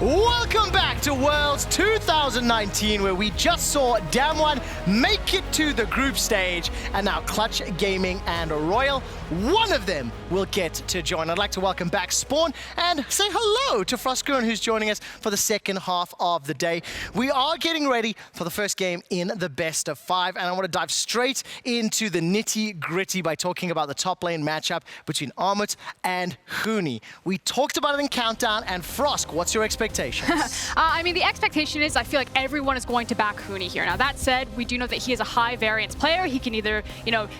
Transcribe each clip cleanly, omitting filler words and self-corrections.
Welcome back to Worlds 2019, where we just saw Damonte make it to the group stage, and now Clutch Gaming and RYL, one of them will get to join. I'd like to welcome back Spawn and say hello to FLICKR, who's joining us for the second half of the day. We are getting ready for the first game in the best of 5, and I want to dive straight into the nitty-gritty by talking about the top lane matchup between Armut and Huni. We talked about it in Countdown, and Frosk, what's your expectations? I mean, the expectation is I feel like everyone is going to back Huni here. Now, that said, we do know that he is a high variance player. He can either,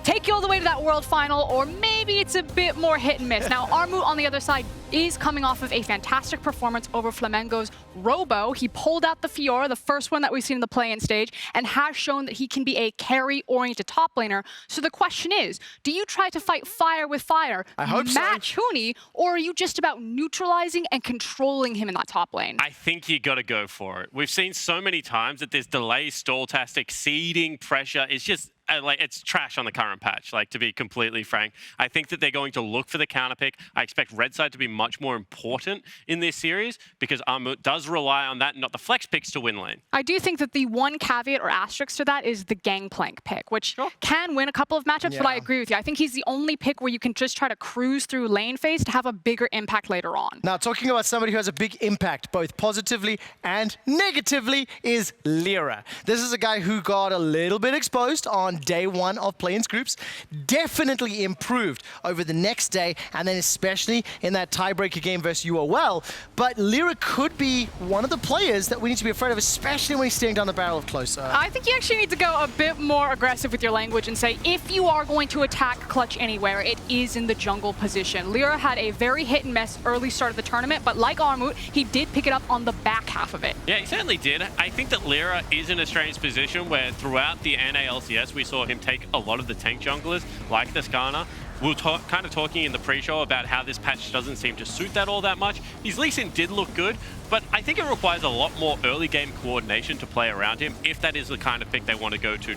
take you all the way to that world final, or maybe it's a bit more hit and miss. Now, Armut on the other side is coming off of a fantastic performance over Flamengo's Robo. He pulled out the Fiora, the first one that we've seen in the play-in stage, and has shown that he can be a carry-oriented top laner. So the question is, do you try to fight fire with fire, match Huni, or are you just about neutralizing and controlling him in that top lane? I think you got to go for it. We've seen so many times that there's delay, stall task, exceeding pressure. It's just it's trash on the current patch, to be completely frank. I think that they're going to look for the counter pick. I expect red side to be much more important in this series because Armut does rely on that, not the flex picks to win lane. I do think that the one caveat or asterisk to that is the Gangplank pick, which can win a couple of matchups, but I agree with you. I think he's the only pick where you can just try to cruise through lane phase to have a bigger impact later on. Now, talking about somebody who has a big impact, both positively and negatively, is Lira. This is a guy who got a little bit exposed on day 1 of play-ins groups, definitely improved over the next day, and then especially in that tiebreaker game versus UOL. But Lira could be one of the players that we need to be afraid of, especially when he's staring down the barrel of Closer. I think you actually need to go a bit more aggressive with your language and say, if you are going to attack Clutch anywhere, it is in the jungle position. Lira had a very hit and miss early start of the tournament, but like Armut, he did pick it up on the back half of it. Yeah, he certainly did. I think that Lira is in a strange position where throughout the NALCS, we saw him take a lot of the tank junglers, like the Skarner. We were kind of talking in the pre-show about how this patch doesn't seem to suit that all that much. His Lee Sin did look good, but I think it requires a lot more early game coordination to play around him if that is the kind of pick they want to go to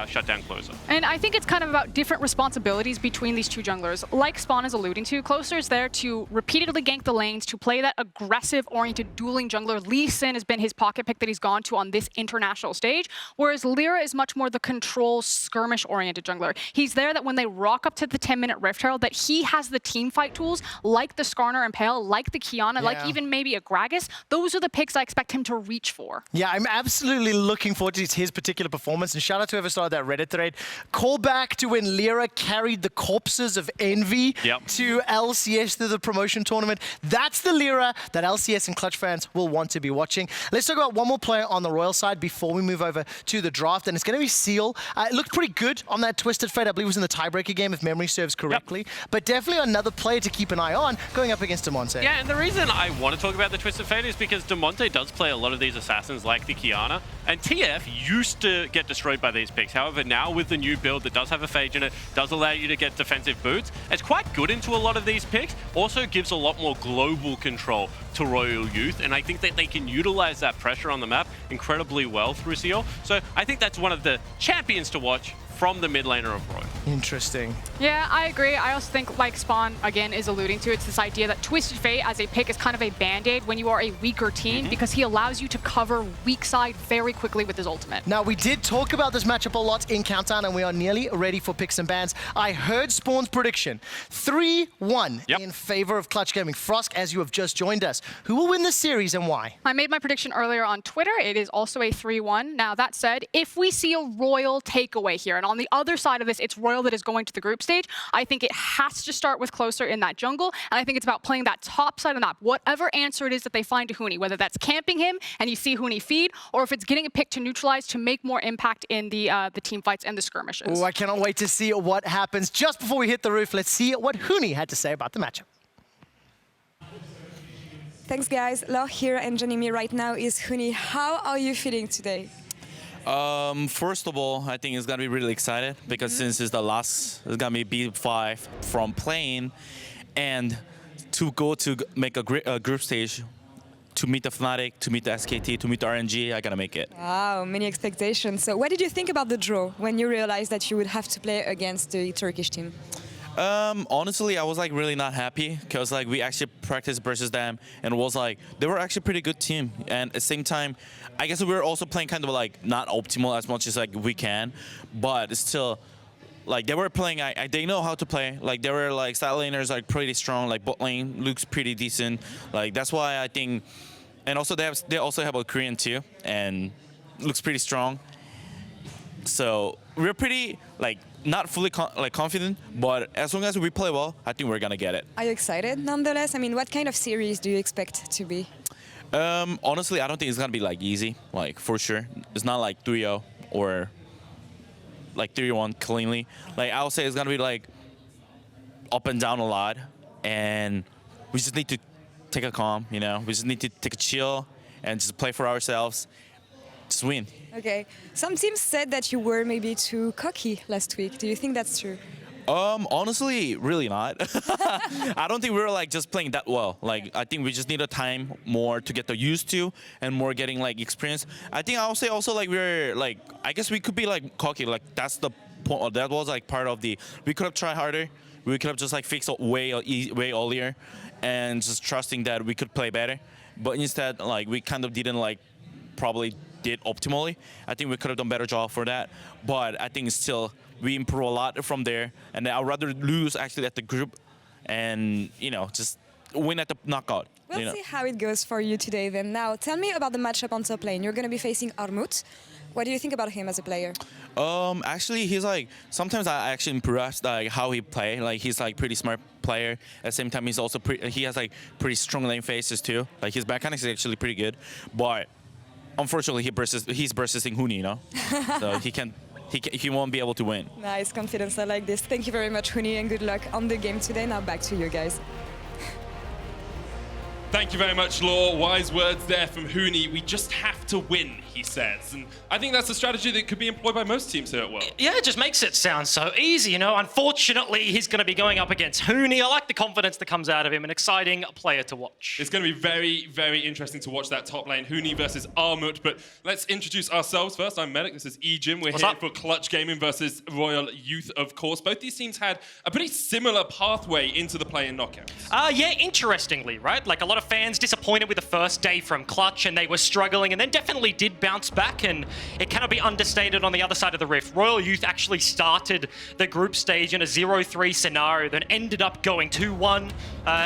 shut down Closer. And I think it's kind of about different responsibilities between these two junglers. Like Spawn is alluding to, Closer is there to repeatedly gank the lanes, to play that aggressive-oriented dueling jungler. Lee Sin has been his pocket pick that he's gone to on this international stage, whereas Lira is much more the control, skirmish-oriented jungler. He's there that when they rock up to the 10-minute Rift Herald, that he has the team fight tools, like the Skarner and Pale, like the Kiana, like even maybe a Gragas. Those are the picks I expect him to reach for. Yeah, I'm absolutely looking forward to his particular performance, and shout out to whoever started that Reddit thread. Call back to when Lira carried the corpses of Envy to LCS through the promotion tournament. That's the Lira that LCS and Clutch fans will want to be watching. Let's talk about one more player on the RYL side before we move over to the draft, and it's going to be cyeol. It looked pretty good on that Twisted Fate. I believe it was in the tiebreaker game, if memory serves correctly. But definitely another player to keep an eye on going up against Damonte. Yeah, and the reason I want to talk about the Twisted Fate is because Damonte does play a lot of these assassins like the Kiana, and TF used to get destroyed by these picks. However, now with the new build that does have a phage in it, does allow you to get defensive boots, it's quite good into a lot of these picks. Also gives a lot more global control to Royal Youth, and I think that they can utilize that pressure on the map incredibly well through cyeol. So I think that's one of the champions to watch from the mid laner of RYL. Interesting. Yeah, I agree. I also think, like Spawn, again, is alluding to, it's this idea that Twisted Fate as a pick is kind of a band-aid when you are a weaker team, because he allows you to cover weak side very quickly with his ultimate. Now, we did talk about this matchup a lot in Countdown, and we are nearly ready for picks and bans. I heard Spawn's prediction. 3-1 in favor of Clutch Gaming. Frosk, as you have just joined us, who will win this series and why? I made my prediction earlier on Twitter. It is also a 3-1. Now, that said, if we see a RYL takeaway here, and on the other side of this, it's RYL that is going to the group stage, I think it has to start with Closer in that jungle, and I think it's about playing that top side of the map. Whatever answer it is that they find to Huni, whether that's camping him and you see Huni feed, or if it's getting a pick to neutralize to make more impact in the team fights and the skirmishes. Oh, I cannot wait to see what happens. Just before we hit the roof, let's see what Huni had to say about the matchup. Thanks, guys. Laure here, and joining me right now is Huni. How are you feeling today? First of all, I think it's gonna be really excited because since it's the last, it's gonna be B5 from playing, and to go to make a group stage, to meet the Fnatic, to meet the SKT, to meet the RNG, I gotta make it. Wow, many expectations. So what did you think about the draw when you realized that you would have to play against the Turkish team? Honestly, I was like really not happy because like we actually practiced versus them and it was like they were actually a pretty good team. And at the same time, I guess we were also playing kind of like not optimal as much as like we can, but still. Like they were playing, they know how to play. Like they were like side laners like pretty strong. Like bot lane looks pretty decent. Like that's why I think, and also they also have a Korean too, and looks pretty strong. So we're pretty like not fully confident, but as long as we play well, I think we're gonna get it. Are you excited nonetheless? I mean, what kind of series do you expect to be? Honestly, I don't think it's gonna be like easy. Like for sure, it's not like 3-0 or like 3-1 cleanly. Like I would say it's gonna be like up and down a lot, and we just need to take a calm, you know. We just need to take a chill and just play for ourselves, just win. Okay. Some teams said that you were maybe too cocky last week. Do you think that's true? Honestly, really not. I don't think we were like just playing that well. Like I think we just need a time more to get used to and more getting like experience. I think I would say also like we're like I guess we could be like cocky. Like that's the point. That was like part of the. We could have tried harder. We could have just like fixed it way earlier, and just trusting that we could play better. But instead, like we kind of didn't like probably did optimally. I think we could have done a better job for that. But I think still. We improve a lot from there, and I'd rather lose actually at the group, and you know just win at the knockout. We'll see how it goes for you today. Then now, tell me about the matchup on top lane. You're going to be facing Armut. What do you think about him as a player? Actually, he's like sometimes I actually impressed like how he play. Like he's like pretty smart player. At the same time, he's also he has like pretty strong lane phases too. Like his back is actually pretty good, but unfortunately he's bursting Huni, you know, so he won't be able to win. Nice confidence, I like this. Thank you very much, Huni, and good luck on the game today. Now back to you guys. Thank you very much, Law. Wise words there from Huni. We just have to win, he says. And I think that's a strategy that could be employed by most teams here at World. Yeah, it just makes it sound so easy, you know. Unfortunately, he's going to be going up against Huni. I like the confidence that comes out of him. An exciting player to watch. It's going to be very, very interesting to watch that top lane. Huni versus Armut. But let's introduce ourselves first. I'm Medic. This is Ejim. We're here for Clutch Gaming versus RYL Youth, of course. Both these teams had a pretty similar pathway into the play-in knockouts. Yeah, interestingly, right? Like a lot of fans disappointed with the first day from Clutch, and they were struggling, and then definitely did bounce back, and it cannot be understated on the other side of the rift. RYL Youth actually started the group stage in a 0-3 scenario, then ended up going 2-1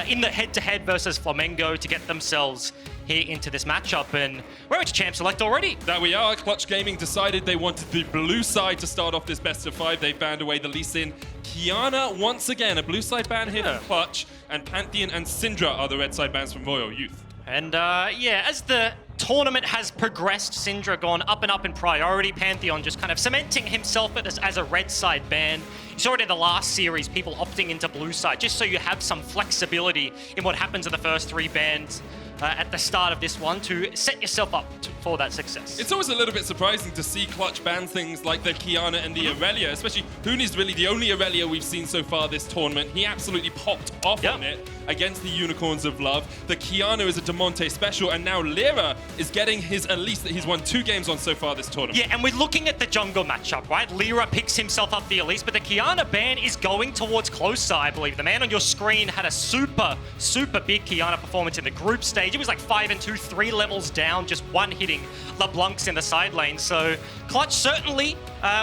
in the head-to-head versus Flamengo to get themselves here into this matchup, and we're into Champ Select already. There we are. Clutch Gaming decided they wanted the blue side to start off this best of 5. They banned away the Lucian. Kiana, once again, a blue side ban here from Clutch, and Pantheon and Syndra are the red side bans from RYL Youth. And yeah, as the tournament has progressed, Syndra gone up and up in priority. Pantheon just kind of cementing himself as a red side ban. You saw it in the last series, people opting into blue side, just so you have some flexibility in what happens in the first 3 bans at the start of this one to set yourself up for that success. It's always a little bit surprising to see Clutch ban things like the Kiana and the Aurelia, especially Huni's really the only Aurelia we've seen so far this tournament. He absolutely popped off on it against the Unicorns of Love. The Kiana is a Damonte special, and now Lira is getting his Elise that he's won 2 games on so far this tournament. Yeah, and we're looking at the jungle matchup, right? Lira picks himself up the Elise, but the Kiana ban is going towards Closer, I believe. The man on your screen had a super, super big Kiana performance in the group stage. It was like 5-2, 3 levels down, just one hitting LeBlanc's in the side lane. So Clutch certainly,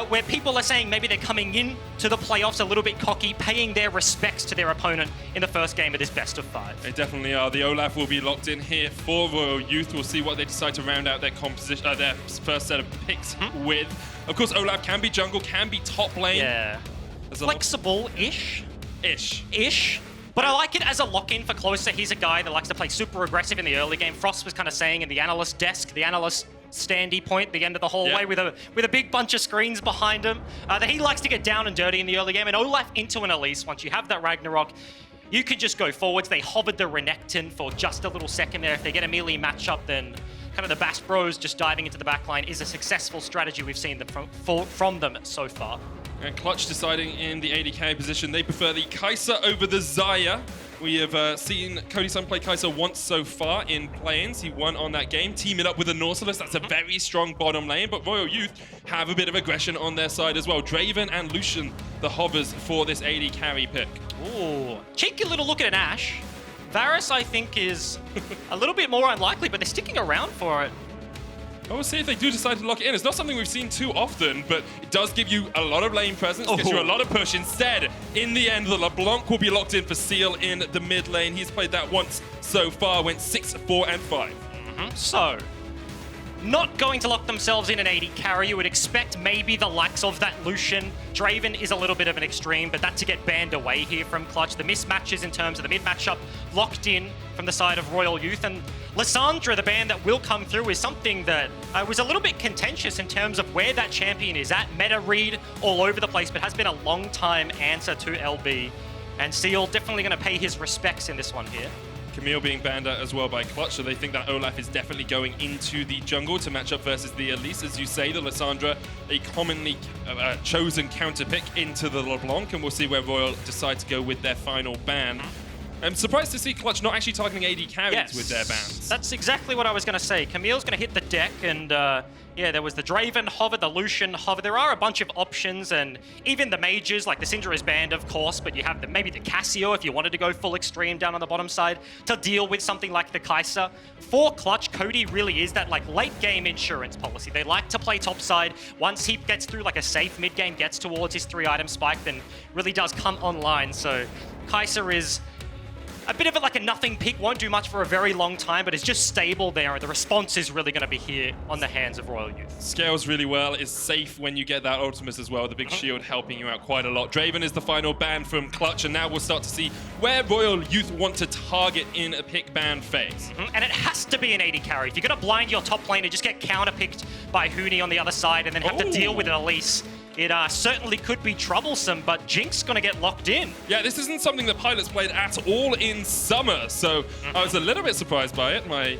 where people are saying maybe they're coming in to the playoffs a little bit cocky, paying their respects to their opponent in the first game of this best of 5. They definitely are. The Olaf will be locked in here for RYL Youth. We'll see what they decide to round out their composition, their first set of picks with. Of course, Olaf can be jungle, can be top lane. Yeah. Flexible-ish. Ish. But I like it as a lock-in for Closer. He's a guy that likes to play super aggressive in the early game. Frost was kind of saying in the analyst desk, the analyst standy point, the end of the hallway with a big bunch of screens behind him, that he likes to get down and dirty in the early game. And Olaf into an Elise, once you have that Ragnarok, you could just go forwards. They hovered the Renekton for just a little second there. If they get a melee matchup, then kind of the Bass Bros just diving into the backline is a successful strategy we've seen from them so far. And Clutch deciding in the AD carry position, they prefer the Kai'Sa over the Xayah. We have seen Cody Sun play Kai'Sa once so far in play-ins. He won on that game, teaming up with a Nautilus. That's a very strong bottom lane, but Royal Youth have a bit of aggression on their side as well. Draven and Lucian, the hovers for this AD carry pick. Ooh, cheeky little look at an Ashe. Varus, I think, is a little bit more unlikely, but they're sticking around for it. I will see if they do decide to lock it in. It's not something we've seen too often, but it does give you a lot of lane presence, gives you a lot of push. Instead, in the end, the LeBlanc will be locked in for Seal in the mid lane. He's played that once so far, went 6, 4, and 5. So, not going to lock themselves in an AD carry. You would expect maybe the likes of that Lucian. Draven is a little bit of an extreme, but that's to get banned away here from Clutch. The mismatches in terms of the mid matchup locked in from the side of Royal Youth. And Lissandra, the ban that will come through, is something that was a little bit contentious in terms of where that champion is at. Meta read all over the place, but has been a long time answer to LB. And Seal definitely going to pay his respects in this one here. Camille being banned out as well by Clutch, so they think that Olaf is definitely going into the jungle to match up versus the Elise. As you say, the Lissandra, a commonly chosen counter pick into the LeBlanc, and we'll see where Royal decide to go with their final ban. I'm surprised to see Clutch not actually targeting AD carries with their bans. That's exactly what I was going to say. Camille's going to hit the deck, and yeah, there was the Draven hover, the Lucian hover. There are a bunch of options, and even the mages, like the Syndra is banned, of course, but you have maybe the Cassio if you wanted to go full extreme down on the bottom side to deal with something like the Kai'Sa. For Clutch, Cody really is that like late game insurance policy. They like to play topside. Once he gets through like a safe mid game, gets towards his 3-item spike, then really does come online. So Kai'Sa is a bit of it like a nothing pick, won't do much for a very long time, but it's just stable there, and the response is really going to be here on the hands of Royal Youth. Scales really well, is safe when you get that ultimate as well, the big shield helping you out quite a lot. Draven is the final ban from Clutch, and now we'll start to see where Royal Youth want to target in a pick ban phase. And it has to be an AD carry. If you're going to blind your top lane and just get counter-picked by Huni on the other side and then have to deal with an Elise, it certainly could be troublesome, but Jinx going to get locked in. Yeah, this isn't something that Pilots played at all in summer, so I was a little bit surprised by it, my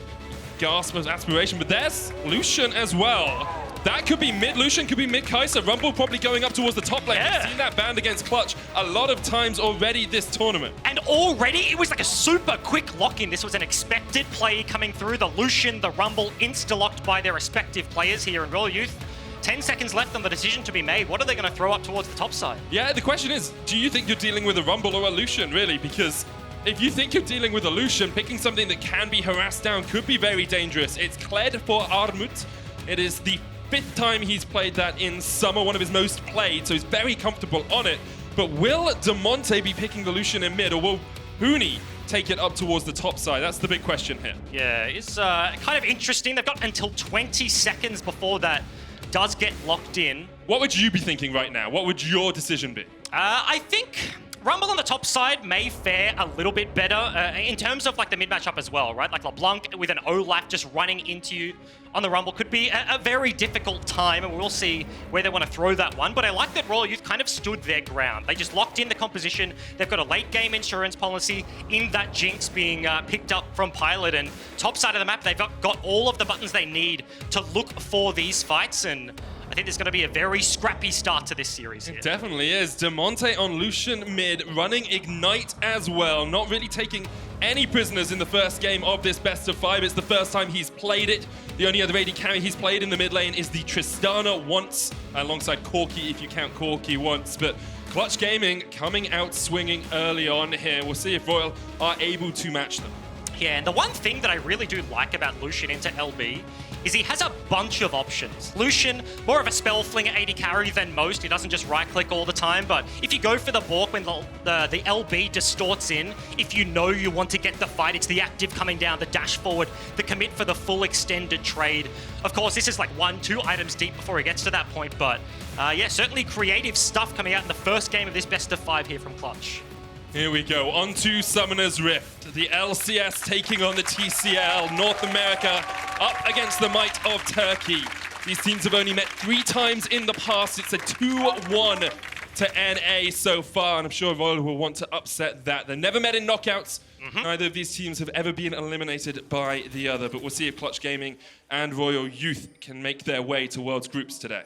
gasp of aspiration, but there's Lucian as well. That could be mid Lucian, could be mid Kai'Sa. Rumble probably going up towards the top lane. Yeah. We've seen that banned against Clutch a lot of times already this tournament. And already, it was like a super quick lock-in. This was an expected play coming through. The Lucian, the Rumble, insta-locked by their respective players here in Royal Youth. 10 seconds left on the decision to be made. What are they going to throw up towards the top side? Yeah, the question is, do you think you're dealing with a Rumble or a Lucian, really? Because if you think you're dealing with a Lucian, picking something that can be harassed down could be very dangerous. It's Kled for Armut. It is the 5th time he's played that in summer, one of his most played, so he's very comfortable on it. But will Damonte be picking the Lucian in mid, or will Huni take it up towards the top side? That's the big question here. Yeah, it's kind of interesting. They've got until 20 seconds before that does get locked in. What would you be thinking right now? What would your decision be? I think Rumble on the top side may fare a little bit better in terms of like the mid matchup as well, right? Like LeBlanc with an Olaf just running into you on the Rumble could be a very difficult time, and we'll see where they want to throw that one. But I like that Royal Youth kind of stood their ground. They just locked in the composition. They've got a late game insurance policy in that Jinx being picked up from Pilot, and top side of the map, they've got all of the buttons they need to look for these fights, and I think there's going to be a very scrappy start to this series here. It definitely is. Damonte on Lucian mid, running Ignite as well. Not really taking any prisoners in the first game of this best of 5. It's the first time he's played it. The only other AD carry he's played in the mid lane is the Tristana once, alongside Corki, if you count Corki once. But Clutch Gaming coming out swinging early on here. We'll see if Royal are able to match them. Yeah, and the one thing that I really do like about Lucian into LB is he has a bunch of options. Lucian, more of a spell flinger AD carry than most. He doesn't just right-click all the time, but if you go for the Bork when the LB distorts in, if you know you want to get the fight, it's the active coming down, the dash forward, the commit for the full extended trade. Of course, this is like 1-2 items deep before he gets to that point, but yeah, certainly creative stuff coming out in the first game of this best of 5 here from Clutch. Here we go, on to Summoner's Rift. The LCS taking on the TCL, North America, up against the might of Turkey. These teams have only met 3 times in the past. It's a 2-1 to NA so far, and I'm sure Royal will want to upset that. They've never met in knockouts. Neither of these teams have ever been eliminated by the other, but we'll see if Clutch Gaming and Royal Youth can make their way to World's Groups today.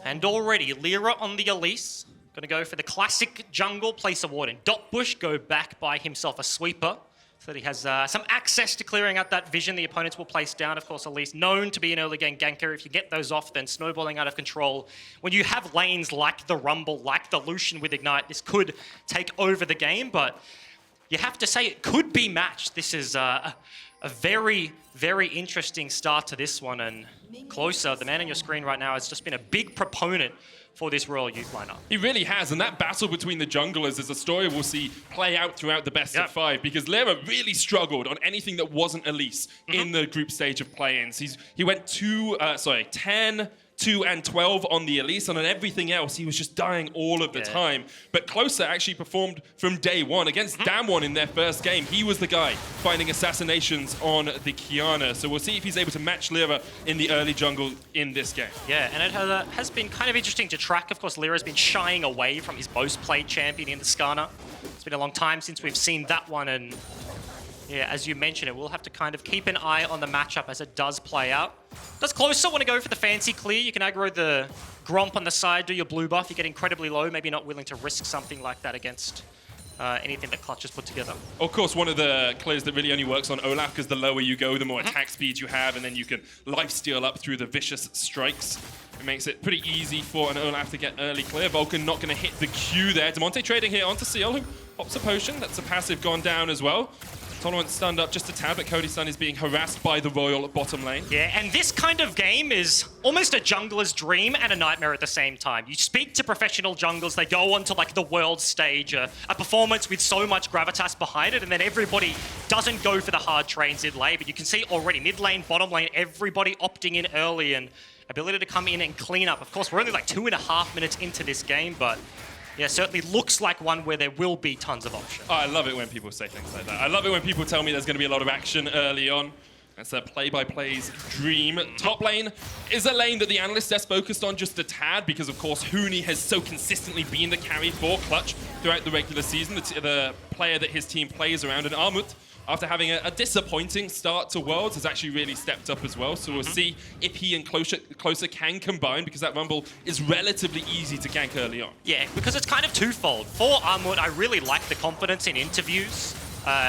And already, Lira on the Elise. Gonna go for the classic jungle, place a ward in dot bush, go back, buy himself a sweeper. So that he has some access to clearing out that vision the opponents will place down. Of course, Elise known to be an early game ganker. If you get those off, then snowballing out of control. When you have lanes like the Rumble, like the Lucian with Ignite, this could take over the game, but you have to say it could be matched. This is a very, very interesting start to this one, and Closer, the man on your screen right now, has just been a big proponent for this RYL youth lineup. He really has, and that battle between the junglers is a story we'll see play out throughout the best of 5, because Lira really struggled on anything that wasn't Elise in the group stage of play-ins. He went 10, 2, and 12 on the Elise, and on everything else, he was just dying all of the time. But Closer actually performed from day one against Damonte in their first game. He was the guy finding assassinations on the Qiyana. So we'll see if he's able to match Lira in the early jungle in this game. Yeah, and it has been kind of interesting to track. Of course, Lira's been shying away from his most played champion in the Skana. It's been a long time since we've seen that one, and yeah, as you mentioned, it we'll have to kind of keep an eye on the matchup as it does play out. Does Closer want to go for the fancy clear? You can aggro the Gromp on the side, do your blue buff. You get incredibly low, maybe not willing to risk something like that against anything that Clutch has put together. Of course, one of the clears that really only works on Olaf, because the lower you go, the more attack speed you have, and then you can lifesteal up through the vicious strikes. It makes it pretty easy for an Olaf to get early clear. Vulcan not going to hit the Q there. Damonte trading here onto cyeol, who pops a potion. That's a passive gone down as well. Tolerant stunned up just a tad, but Cody Sun is being harassed by the RYL bottom lane. Yeah, and this kind of game is almost a jungler's dream and a nightmare at the same time. You speak to professional junglers, they go onto like the world stage, a performance with so much gravitas behind it, and then everybody doesn't go for the hard trains in lane, but you can see already mid lane, bottom lane, everybody opting in early and ability to come in and clean up. Of course, we're only like 2.5 minutes into this game, but yeah, certainly looks like one where there will be tons of options. Oh, I love it when people say things like that. I love it when people tell me there's going to be a lot of action early on. That's a play-by-play's dream. Top lane is a lane that the analyst desk focused on just a tad, because of course Huni has so consistently been the carry for Clutch throughout the regular season, the player that his team plays around. And Armut, after having a disappointing start to Worlds, has actually really stepped up as well. So we'll see if he and Closer can combine, because that Rumble is relatively easy to gank early on. Yeah, because it's kind of twofold. For Armut, I really like the confidence in interviews.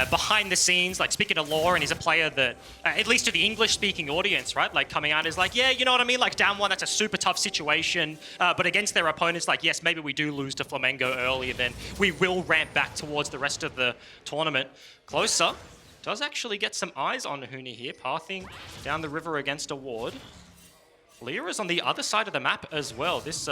Behind the scenes, like speaking to Law, and he's a player that, at least to the English-speaking audience, right, like coming out is like, yeah, you know what I mean, like down one, that's a super tough situation, but against their opponents, like, yes, maybe we do lose to Flamengo early, and then we will ramp back towards the rest of the tournament. Closer does actually get some eyes on Huni here, pathing down the river against a ward. Lira's on the other side of the map as well. This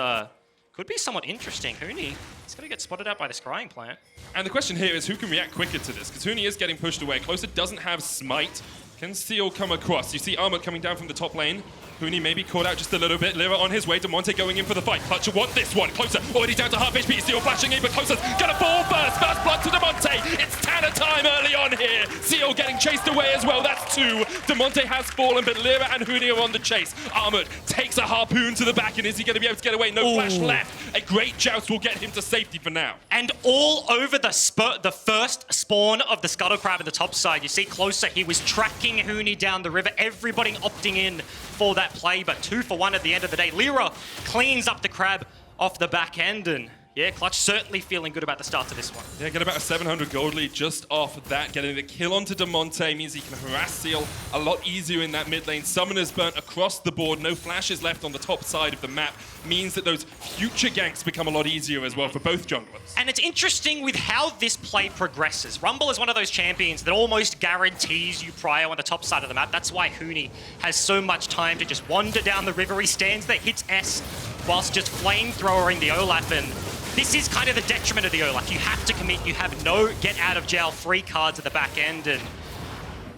could be somewhat interesting. Huni is going to get spotted out by the scrying plant. And the question here is who can react quicker to this? Because Huni is getting pushed away. Closer doesn't have Smite. Can cyeol come across? You see Armut coming down from the top lane. Huni maybe caught out just a little bit. Lira on his way. Damonte going in for the fight. Clutch want this one. Closer already down to half HP. cyeol flashing in, but Closer's gonna fall first. First blood to Damonte. It's Tanner time early on here. cyeol getting chased away as well. That's 2. Damonte has fallen, but Lira and Huni are on the chase. Armut takes a harpoon to the back, and is he going to be able to get away? No flash left. A great joust will get him to safety for now. And all over the first spawn of the Scuttle Crab in the top side, you see Closer, he was tracking Huni down the river. Everybody opting in for that play, but 2 for 1 at the end of the day. Lira cleans up the crab off the back end, and yeah, Clutch certainly feeling good about the start to this one. Yeah, get about a 700 gold lead just off that. Getting the kill onto Damonte means he can harass cyeol a lot easier in that mid lane. Summoners burnt across the board. No flashes left on the top side of the map. Means that those future ganks become a lot easier as well for both junglers. And it's interesting with how this play progresses. Rumble is one of those champions that almost guarantees you prio on the top side of the map. That's why Huni has so much time to just wander down the river. He stands there, hits S, whilst just flamethrowering the Olaf, and this is kind of the detriment of the Olaf. You have to commit, you have no get out of jail free cards at the back end, and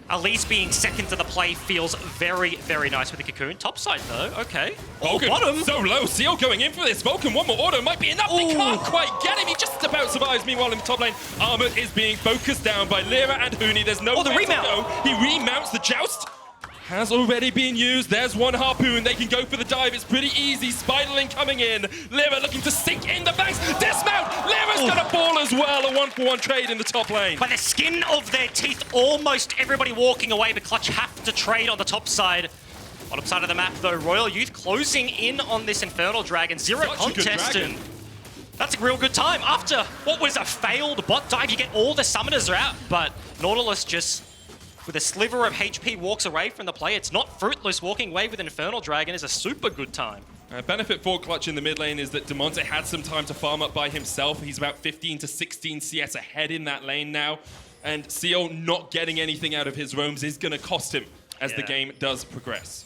Elise being second to the play feels very, very nice with the Cocoon. Top side though, okay. Vulcan, bottom. so low. cyeol going in for this. Vulcan, one more auto might be enough. They can't quite get him. He just about survives. Meanwhile, in the top lane, Armut is being focused down by Lira and Huni. There's no the remount. to go. He remounts. The joust has already been used. There's one harpoon. They can go for the dive. It's pretty easy. Spiderling coming in. Lira looking to sink in the banks. Dismount. Lira's gonna fall as well. A 1-for-1 trade in the top lane. By the skin of their teeth, almost everybody walking away, but Clutch have to trade on the top side. Bottom side of the map, though, Royal Youth closing in on this Infernal Dragon. Zero Such a good contest, dragon. and that's a real good time. After what was a failed bot dive, you get all the summoners are out, but Nautilus just, with a sliver of HP, walks away from the play. It's not fruitless. Walking away with an Infernal Dragon is a super good time. Benefit for Clutch in the mid lane is that Damonte had some time to farm up by himself. He's about 15 to 16 CS ahead in that lane now. And cyeol not getting anything out of his roams is going to cost him as the game does progress.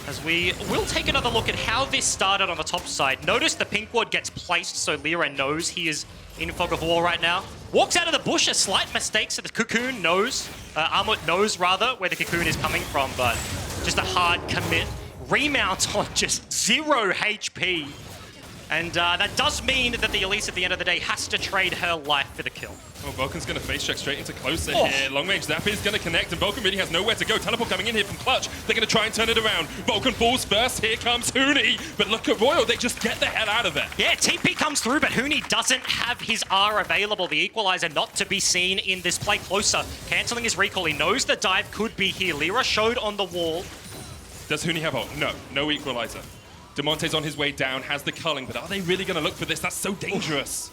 As we will take another look at how this started on the top side. Notice the pink ward gets placed so Lira knows he is in fog of war right now. Walks out of the bush, a slight mistake, so the cocoon knows, Armut knows rather, where the cocoon is coming from, but just a hard commit. Remount on just 0 HP. And that does mean that the Elise at the end of the day has to trade her life for the kill. Oh, Vulcan's going to face check straight into closer here. Long range zap is going to connect, and Vulcan really has nowhere to go. Teleport coming in here from Clutch. They're going to try and turn it around. Vulcan falls first. Here comes Huni. But look at Royal. They just get the hell out of there. Yeah, TP comes through, but Huni doesn't have his R available. The equalizer not to be seen in this play. Closer, cancelling his recall. He knows the dive could be here. Lira showed on the wall. Does Huni have ult? No. No equalizer. Damonte's on his way down, has the culling, but are they really going to look for this? That's so dangerous.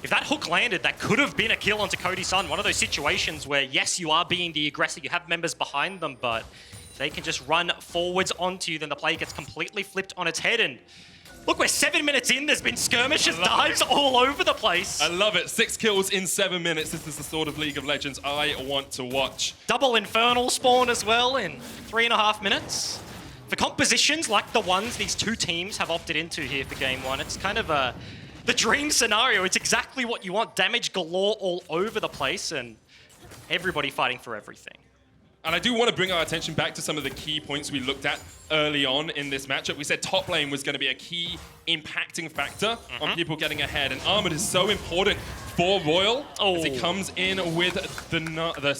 If that hook landed, that could have been a kill onto Cody Sun. One of those situations where, yes, you are being the aggressor, you have members behind them, but if they can just run forwards onto you, then the play gets completely flipped on its head. And look, we're 7 minutes in, there's been skirmishes, dives all over the place. I love it. 6 kills in 7 minutes. This is the sort of League of Legends I want to watch. Double Infernal spawn as well in 3.5 minutes. For compositions like the ones these two teams have opted into here for Game 1, it's kind of the dream scenario. It's exactly what you want. Damage galore all over the place and everybody fighting for everything. And I do want to bring our attention back to some of the key points we looked at early on in this matchup. We said top lane was going to be a key impacting factor on people getting ahead. And Armut is so important for Royal as he comes in with the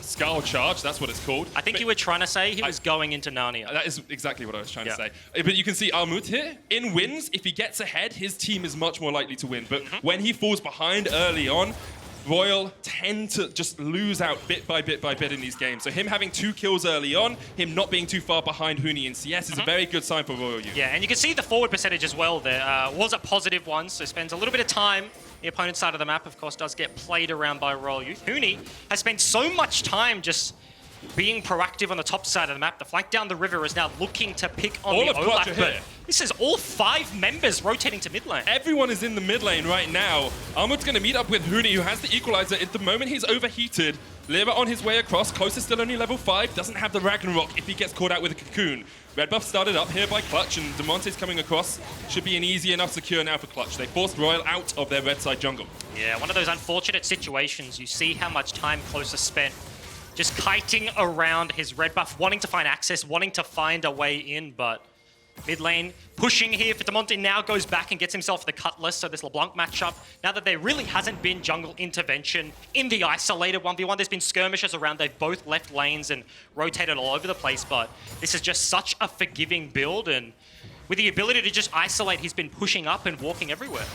Skull Charge. That's what it's called. I think you were trying to say he was going into Narnia. That is exactly what I was trying to say. But you can see Armut here. In wins, if he gets ahead, his team is much more likely to win. But when he falls behind early on, Royal tend to just lose out bit by bit by bit in these games. So him having 2 kills early on, him not being too far behind Huni in CS is a very good sign for Royal Youth. Yeah, and you can see the forward percentage as well there. Was a positive one, so spends a little bit of time. The opponent's side of the map, of course, does get played around by Royal Youth. Huni has spent so much time just being proactive on the top side of the map. The flank down the river is now looking to pick on the Olaf, but this is all 5 members rotating to mid lane. Everyone is in the mid lane right now. Armut's going to meet up with Huni, who has the equalizer. At the moment, he's overheated. Lira on his way across. Close is still only level 5. Doesn't have the Ragnarok if he gets caught out with a cocoon. Red buff started up here by Clutch, and Damonte's coming across. Should be an easy enough secure now for Clutch. They forced Royal out of their red side jungle. Yeah, one of those unfortunate situations. You see how much time Closer spent just kiting around his red buff, wanting to find access, wanting to find a way in, but mid lane pushing here for Damonte now goes back and gets himself the Cutlass, so this LeBlanc matchup, now that there really hasn't been jungle intervention in the isolated 1v1, there's been skirmishes around, they've both left lanes and rotated all over the place, but this is just such a forgiving build, and with the ability to just isolate, he's been pushing up and walking everywhere.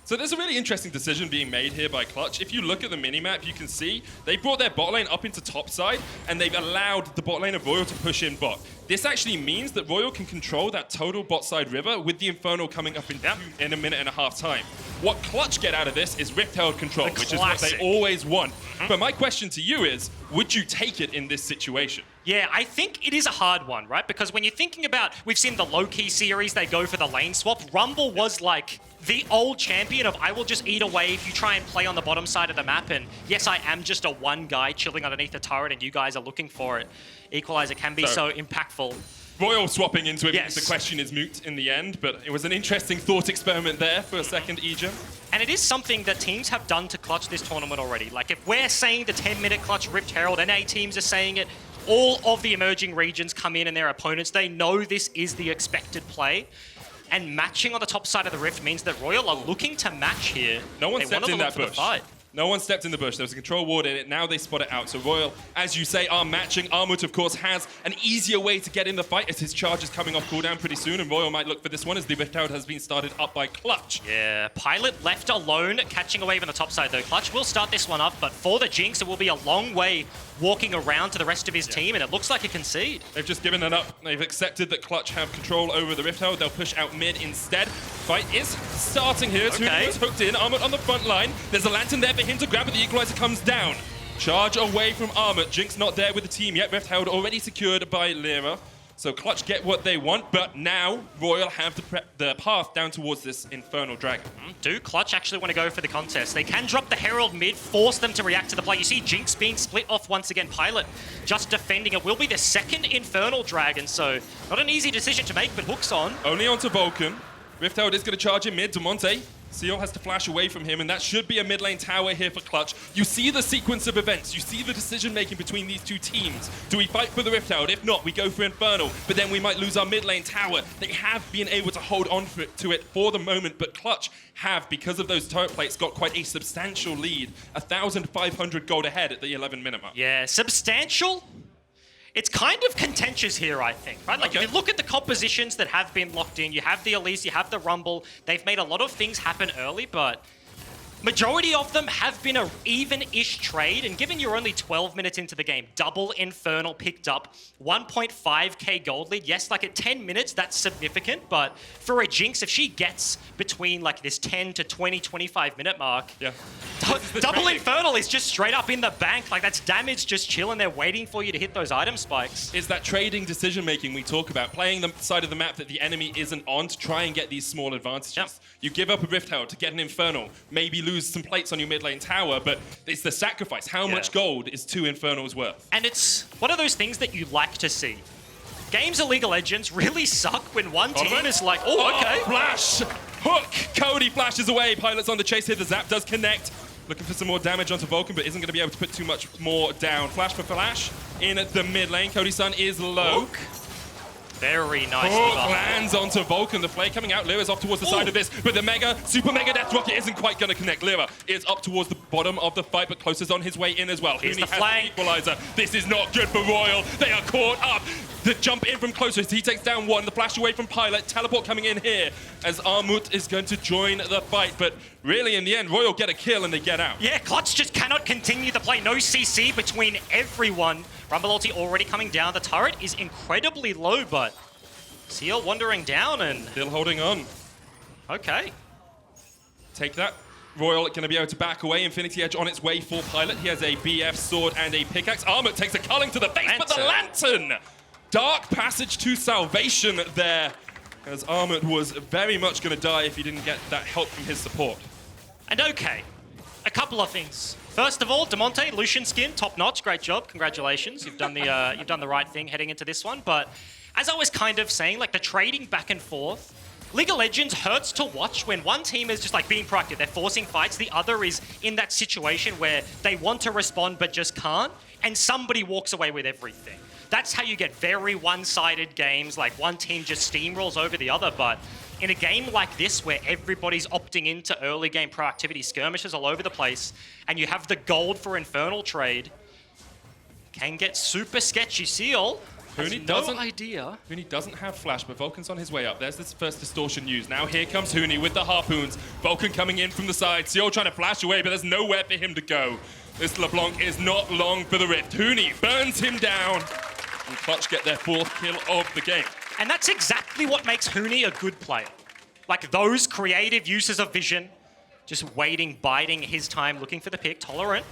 So there's a really interesting decision being made here by Clutch. If you look at the minimap, you can see they brought their bot lane up into top side, and they've allowed the bot lane of Royal to push in bot. This actually means that Royal can control that total bot side river with the Infernal coming up in a minute and a half time. What Clutch get out of this is Rift Herald control, which is what they always want. But my question to you is, would you take it in this situation? Yeah, I think it is a hard one, right? Because when you're thinking about, we've seen the low-key series, they go for the lane swap. Rumble was like the old champion of, I will just eat away if you try and play on the bottom side of the map. And yes, I am just a one guy chilling underneath the turret and you guys are looking for it. Equalizer can be so impactful. Royal swapping into it because the question is moot in the end, but it was an interesting thought experiment there for a second Egypt. And it is something that teams have done to Clutch this tournament already. Like if we're saying the 10-minute Clutch Rift Herald, NA teams are saying it, all of the emerging regions come in and their opponents, they know this is the expected play. And matching on the top side of the Rift means that Royal are looking to match here. No one stepped in that bush. No one stepped in the bush. There was a control ward in it. Now they spot it out. So RYL, as you say, are matching. Armut, of course, has an easier way to get in the fight as his charge is coming off cooldown pretty soon. And RYL might look for this one as the Rift Out has been started up by Clutch. Yeah, Pilot left alone, catching a wave on the top side though. Clutch will start this one up, but for the Jinx, it will be a long way walking around to the rest of his team, and it looks like a concede. They've just given it up. They've accepted that Clutch have control over the Rift Out. They'll push out mid instead. Fight is starting here. Huni was hooked in. Armut on the front line. There's a lantern there for him to grab, but the equalizer comes down. Charge away from Armut. Jinx not there with the team yet. Rift Held already secured by Lira. So Clutch get what they want, but now RYL have the path down towards this Infernal Dragon. Do Clutch actually want to go for the contest? They can drop the Herald mid, force them to react to the play. You see Jinx being split off once again. Pilot just defending. It will be the second Infernal Dragon, so not an easy decision to make, but hooks on. Only onto Vulcan. Rift Held is going to charge in mid. Damonte. cyeol has to flash away from him, and that should be a mid lane tower here for Clutch. You see the sequence of events. You see the decision-making between these two teams. Do we fight for the Rift Out? If not, we go for Infernal, but then we might lose our mid lane tower. They have been able to hold on to it for the moment, but Clutch have, because of those turret plates, got quite a substantial lead. 1,500 gold ahead at the 11-minute mark. Yeah, substantial? It's kind of contentious here, I think, right? Like, if you look at the compositions that have been locked in, you have the Elise, you have the Rumble, they've made a lot of things happen early, but majority of them have been a even-ish trade, and given you're only 12 minutes into the game, double Infernal picked up, 1.5k gold lead. Yes, like at 10 minutes, that's significant, but for a Jinx, if she gets between like this 10 to 20, 25 minute mark, double Infernal is just straight up in the bank. Like, that's damage just chilling there waiting for you to hit those item spikes. It's that trading decision-making we talk about, playing the side of the map that the enemy isn't on to try and get these small advantages. Yep. You give up a Rift Herald to get an Infernal, maybe lose some plates on your mid lane tower, but it's the sacrifice. How much gold is 2 Infernals worth? And it's one of those things that you like to see. Games of League of Legends really suck when one team is like, oh, okay. Flash! Hook! Cody flashes away. Pilot's on the chase here. The zap does connect. Looking for some more damage onto Vulcan, but isn't going to be able to put too much more down. Flash for Flash in the mid lane. Cody Sun is low. Hook. Very nice. Hook lands onto Vulcan. The play coming out. Lyra's off towards the side of this, but the super mega death rocket isn't quite going to connect. Lyra is up towards the bottom of the fight, but Close is on his way in as well. Here's Huni the flank. Equalizer. This is not good for RYL. They are caught up. The jump in from Close, he takes down one. The flash away from Pilot. Teleport coming in here as Armut is going to join the fight, but really in the end, RYL get a kill and they get out. Yeah, Clutch just cannot continue the play. No CC between everyone. Rumble ulti already coming down. The turret is incredibly low, but cyeol wandering down and still holding on. Okay. Take that. RYL going to be able to back away. Infinity Edge on its way for Pilot. He has a BF sword and a pickaxe. Armut takes a culling to the face, but the lantern! Dark passage to salvation there, as Armut was very much going to die if he didn't get that help from his support. And okay, a couple of things. First of all, Damonte, Lucian skin, top notch, great job, congratulations. You've done the right thing heading into this one. But as I was kind of saying, like the trading back and forth, League of Legends hurts to watch when one team is just like being proactive, they're forcing fights, the other is in that situation where they want to respond but just can't, and somebody walks away with everything. That's how you get very one-sided games, like one team just steamrolls over the other, but in a game like this where everybody's opting into early game proactivity, skirmishes all over the place, and you have the gold for Infernal trade, can get super sketchy. cyeol has no idea. Huni doesn't have flash, but Vulcan's on his way up. There's this first distortion used. Now here comes Huni with the harpoons. Vulcan coming in from the side. cyeol trying to flash away, but there's nowhere for him to go. This LeBlanc is not long for the Rift. Huni burns him down. And Clutch get their 4th kill of the game. And that's exactly what makes Huni a good player. Like those creative uses of vision, just waiting, biding his time, looking for the pick. Tolerant.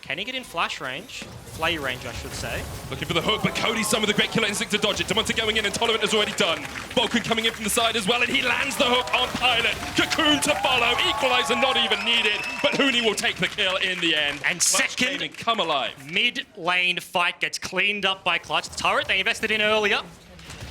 Can he get in flash range? Flay range, I should say. Looking for the hook, but Cody Sun with a great killer instinct to dodge it. Damonte going in and Tolerant has already done. Vulcan coming in from the side as well, and he lands the hook on Pilot. Cocoon to follow. Equalizer not even needed, but Huni will take the kill in the end. And Clutch second come alive. mid-lane fight gets cleaned up by Clutch. The turret they invested in earlier.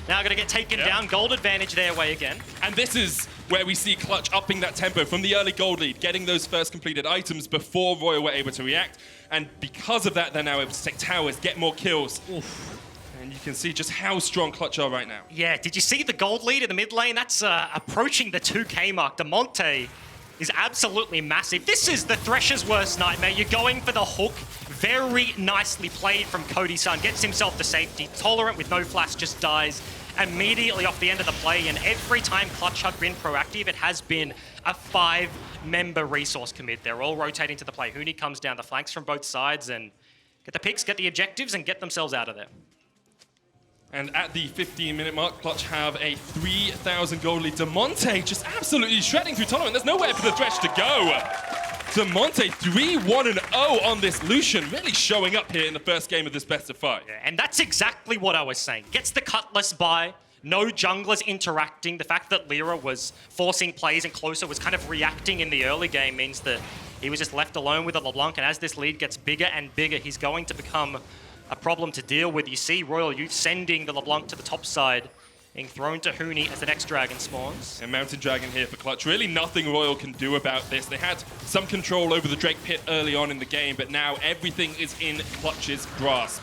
Now going to get taken down. Gold advantage their way again. And this is where we see Clutch upping that tempo from the early gold lead, getting those first completed items before RYL were able to react. And because of that, they're now able to take towers, get more kills. Oof. And you can see just how strong Clutch are right now. Yeah, did you see the gold lead in the mid lane? That's approaching the 2k mark. Damonte is absolutely massive. This is the Thresh's worst nightmare. You're going for the hook. Very nicely played from Cody Sun. Gets himself to safety. Tolerant with no flash just dies immediately off the end of the play. And every time Clutch have been proactive, it has been a 5-member resource commit. They're all rotating to the play. Huni comes down the flanks from both sides and get the picks, get the objectives, and get themselves out of there. And at the 15-minute mark, Clutch have a 3,000 gold lead. Damonte just absolutely shredding through Tolerant. There's nowhere for the Thresh to go. Damonte 3-1-0 on this Lucian, really showing up here in the first game of this best of 5. Yeah, and that's exactly what I was saying. Gets the Cutlass by, no junglers interacting. The fact that Lira was forcing plays and Closer was kind of reacting in the early game means that he was just left alone with a LeBlanc, and as this lead gets bigger and bigger, he's going to become a problem to deal with. You see Royal Youth sending the LeBlanc to the top side, being thrown to Huni as the next dragon spawns. And Mountain Dragon here for Clutch. Really nothing Royal can do about this. They had some control over the Drake pit early on in the game, but now everything is in Clutch's grasp.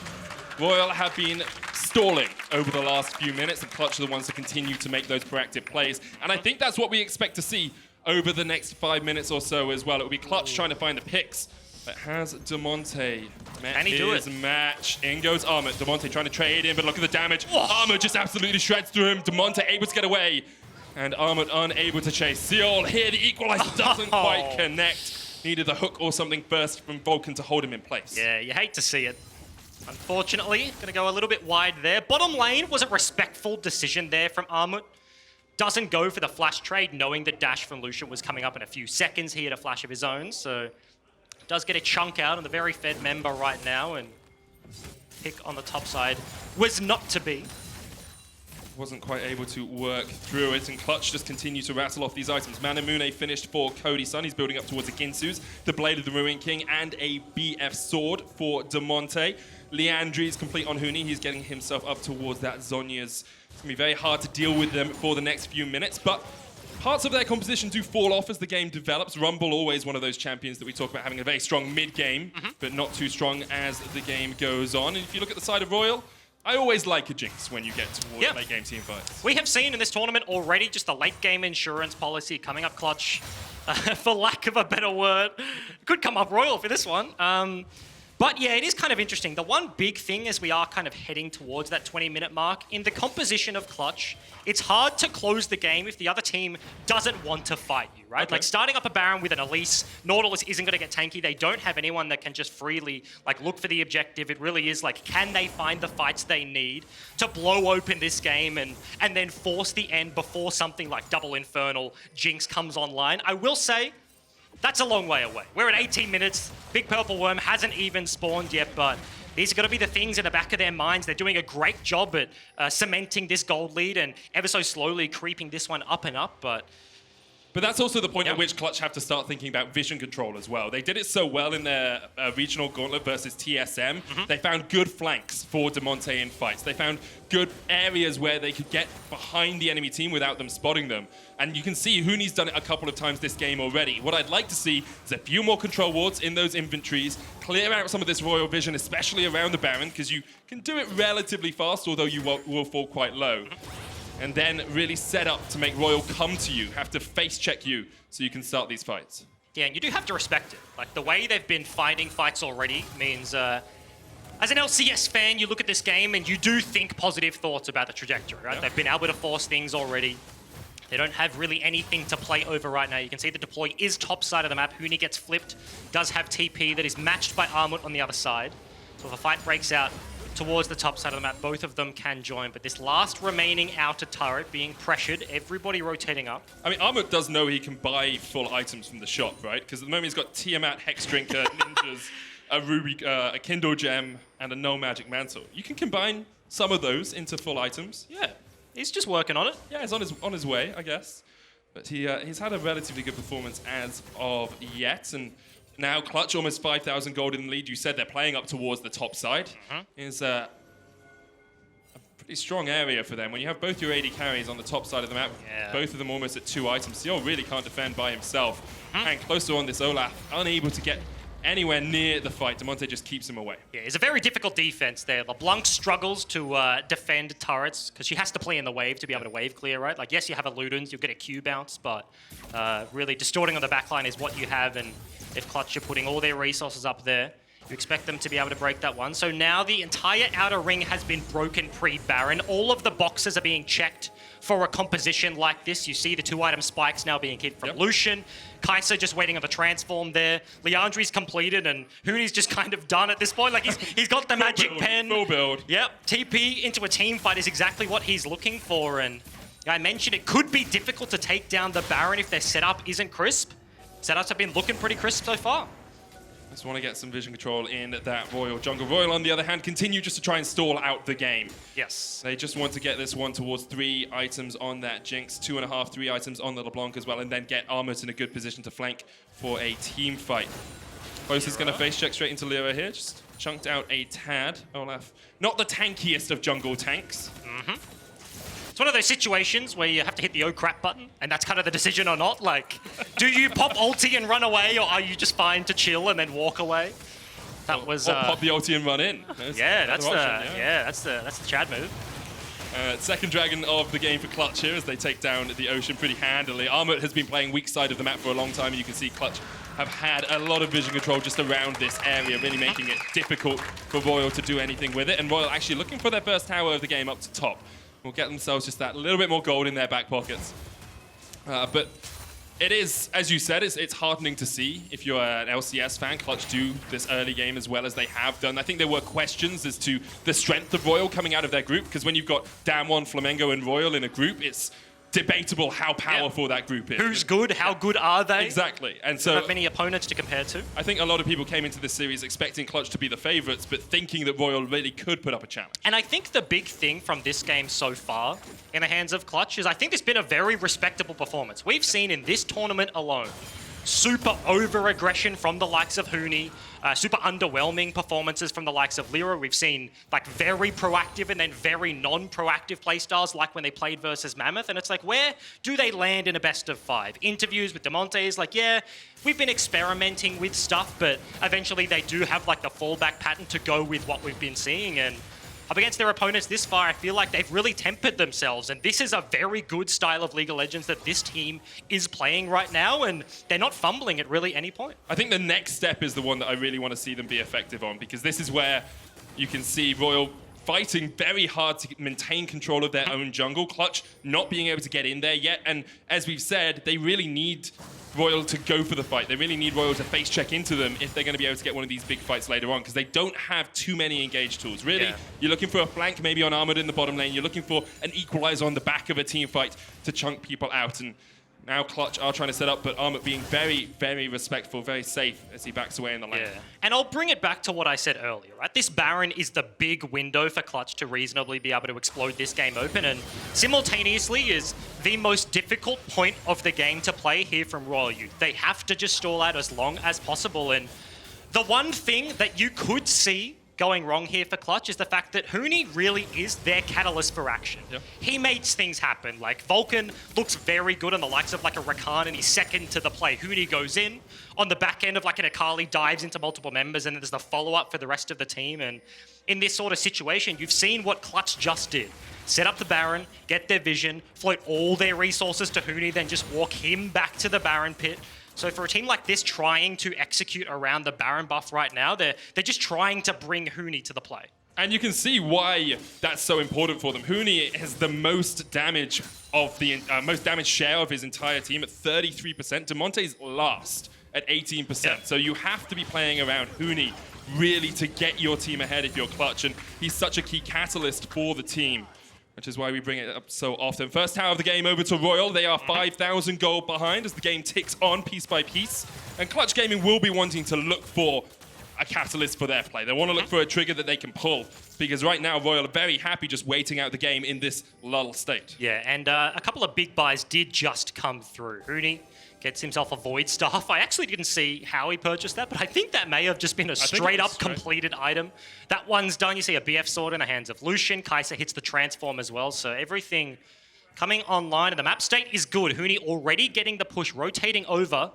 Royal have been stalling over the last few minutes, and Clutch are the ones to continue to make those proactive plays. And I think that's what we expect to see over the next 5 minutes or so as well. It will be Clutch trying to find the picks. But has Damonte met his match? In goes Armut. Damonte trying to trade in, but look at the damage. Armut just absolutely shreds through him. Damonte able to get away. And Armut unable to chase. cyeol here, the equalizer doesn't quite connect. Needed the hook or something first from Vulcan to hold him in place. Yeah, you hate to see it. Unfortunately, gonna go a little bit wide there. Bottom lane was a respectful decision there from Armut. Doesn't go for the flash trade, knowing the dash from Lucian was coming up in a few seconds. He had a flash of his own, so does get a chunk out on the very fed member right now, and pick on the top side was not to be. Wasn't quite able to work through it, and Clutch just continue to rattle off these items. Manamune finished for Cody Sun. He's building up towards a Ginsu's, the Blade of the Ruin King, and a BF sword for Damonte. Leandri's complete on Huni. He's getting himself up towards that Zhonya's. It's going to be very hard to deal with them for the next few minutes, but parts of their composition do fall off as the game develops. Rumble, always one of those champions that we talk about having a very strong mid-game, but not too strong as the game goes on. And if you look at the side of Royal, I always like a Jinx when you get towards late game team fights. We have seen in this tournament already just the late game insurance policy coming up Clutch, for lack of a better word. Could come up Royal for this one. But yeah, it is kind of interesting. The one big thing as we are kind of heading towards that 20-minute mark, in the composition of Clutch, it's hard to close the game if the other team doesn't want to fight you, right? Okay. Like starting up a Baron with an Elise, Nautilus isn't going to get tanky. They don't have anyone that can just freely like look for the objective. It really is like, can they find the fights they need to blow open this game and then force the end before something like Double Infernal Jinx comes online? I will say, that's a long way away. We're at 18 minutes. Big Purple Worm hasn't even spawned yet, but these are going to be the things in the back of their minds. They're doing a great job at cementing this gold lead and ever so slowly creeping this one up and up, but that's also the point at which Clutch have to start thinking about vision control as well. They did it so well in their regional gauntlet versus TSM. They found good flanks for Damonte in fights. They found good areas where they could get behind the enemy team without them spotting them. And you can see Huni's done it a couple of times this game already. What I'd like to see is a few more control wards in those inventories, clear out some of this Royal vision, especially around the Baron, because you can do it relatively fast, although you will fall quite low. And then really set up to make Royal come to you, have to face check you so you can start these fights. yeah, and you do have to respect it. Like the way they've been fighting fights already means, as an LCS fan, you look at this game and you do think positive thoughts about the trajectory, right? Yeah. They've been able to force things already. They don't have really anything to play over right now. You can see the deploy is top side of the map. Huni gets flipped, does have TP that is matched by Armut on the other side. So if a fight breaks out towards the top side of the map, both of them can join. But this last remaining outer turret being pressured, everybody rotating up. I mean, Armut does know he can buy full items from the shop, right? Because at the moment he's got Tiamat, Hex Drinker, Ninjas, a Ruby, a Kindle Gem, and a No Magic Mantle. You can combine some of those into full items. Yeah, he's just working on it. Yeah, he's on his way, I guess. But he's had a relatively good performance as of yet, and now Clutch almost 5,000 gold in the lead. You said they're playing up towards the top side. Is a pretty strong area for them. When you have both your AD carries on the top side of the map, both of them almost at 2 items, cyeol really can't defend by himself. And closer on this Olaf, unable to get anywhere near the fight. Damonte just keeps him away. Yeah, it's a very difficult defense there. LeBlanc struggles to defend turrets because she has to play in the wave to be able to wave clear, right? Like, yes, you have a Ludens, you'll get a Q bounce, but really distorting on the backline is what you have, and if Clutch are putting all their resources up there, you expect them to be able to break that one. So now the entire outer ring has been broken pre-Baron. All of the boxes are being checked for a composition like this. You see the 2-item spikes now being hit from Lucian. Kai'Sa just waiting on the transform there. Leandri's completed, and Huni's just kind of done at this point. Like, he's got the magic pen. Full build. Yep, TP into a team fight is exactly what he's looking for, and I mentioned it could be difficult to take down the Baron if their setup isn't crisp. Setups have been looking pretty crisp so far. Just want to get some vision control in that Royal jungle. Royal, on the other hand, continue just to try and stall out the game. Yes. They just want to get this one towards 3 items on that Jinx, 2.5, 3 items on the LeBlanc as well, and then get Armut in a good position to flank for a team fight. Close is going to face check straight into Lira here. Just chunked out a tad. Olaf, not the tankiest of jungle tanks. It's one of those situations where you have to hit the oh crap button, and that's kind of the decision or not. Like, do you pop ulti and run away, or are you just fine to chill and then walk away? That was or pop the ulti and run in. That's the Chad move. Second dragon of the game for Clutch here as they take down the Ocean pretty handily. Armut has been playing weak side of the map for a long time, and you can see Clutch have had a lot of vision control just around this area, really making it difficult for Royal to do anything with it. And Royal actually looking for their first tower of the game up to top. Will get themselves just that little bit more gold in their back pockets. But it is, as you said, it's heartening to see if you're an LCS fan. Clutch do this early game as well as they have done. I think there were questions as to the strength of Royal coming out of their group, because when you've got Damwon, Flamengo, and Royal in a group, it's debatable how powerful that group is. Who's good? How good are they? Exactly. And so not many opponents to compare to. I think a lot of people came into this series expecting Clutch to be the favorites, but thinking that Royal really could put up a challenge. And I think the big thing from this game so far in the hands of Clutch is I think it's been a very respectable performance. We've seen in this tournament alone super over-aggression from the likes of Huni, super underwhelming performances from the likes of Lira. We've seen like very proactive and then very non-proactive playstyles like when they played versus Mammoth. And it's like, where do they land in a best of 5? Interviews with Damonte is like, yeah, we've been experimenting with stuff, but eventually they do have like the fallback pattern to go with what we've been seeing. And up against their opponents this far, I feel like they've really tempered themselves, and this is a very good style of League of Legends that this team is playing right now, and they're not fumbling at really any point. I think the next step is the one that I really want to see them be effective on, because this is where you can see Royal fighting very hard to maintain control of their own jungle. Clutch not being able to get in there yet, and as we've said, they really need Royal to go for the fight. They really need Royal to face check into them if they're going to be able to get one of these big fights later on, because they don't have too many engage tools. Really, you're looking for a flank maybe on Armut in the bottom lane. You're looking for an equalizer on the back of a team fight to chunk people out. And now Clutch are trying to set up, but Armut being very, very respectful, very safe as he backs away in the lane. Yeah. And I'll bring it back to what I said earlier, right? This Baron is the big window for Clutch to reasonably be able to explode this game open, and simultaneously is the most difficult point of the game to play here from Royal Youth. They have to just stall out as long as possible, and the one thing that you could see going wrong here for Clutch is the fact that Huni really is their catalyst for action. Yep. He makes things happen. Like, Vulcan looks very good on the likes of like a Rakan, and he's second to the play. Huni goes in on the back end of like an Akali, dives into multiple members, and there's the follow-up for the rest of the team. And in this sort of situation, you've seen what Clutch just did. Set up the Baron, get their vision, float all their resources to Huni, then just walk him back to the Baron pit. So for a team like this trying to execute around the Baron buff right now, they're just trying to bring Huni to the play. And you can see why that's so important for them. Huni has the most damage of the most damage share of his entire team at 33%. Damonte's last at 18%. Yeah. So you have to be playing around Huni really to get your team ahead if you're Clutch. And he's such a key catalyst for the team, which is why we bring it up so often. First tower of the game over to Royal. They are 5,000 gold behind as the game ticks on piece by piece. And Clutch Gaming will be wanting to look for a catalyst for their play. They want to look for a trigger that they can pull, because right now Royal are very happy just waiting out the game in this lull state. Yeah, and a couple of big buys did just come through. Huni gets himself a Void Staff. I actually didn't see how he purchased that, but I think that may have just been a straight-up completed item. That one's done. You see a BF sword in the hands of Lucian. Kai'Sa hits the transform as well, so everything coming online, and the map state is good. Huni already getting the push, rotating over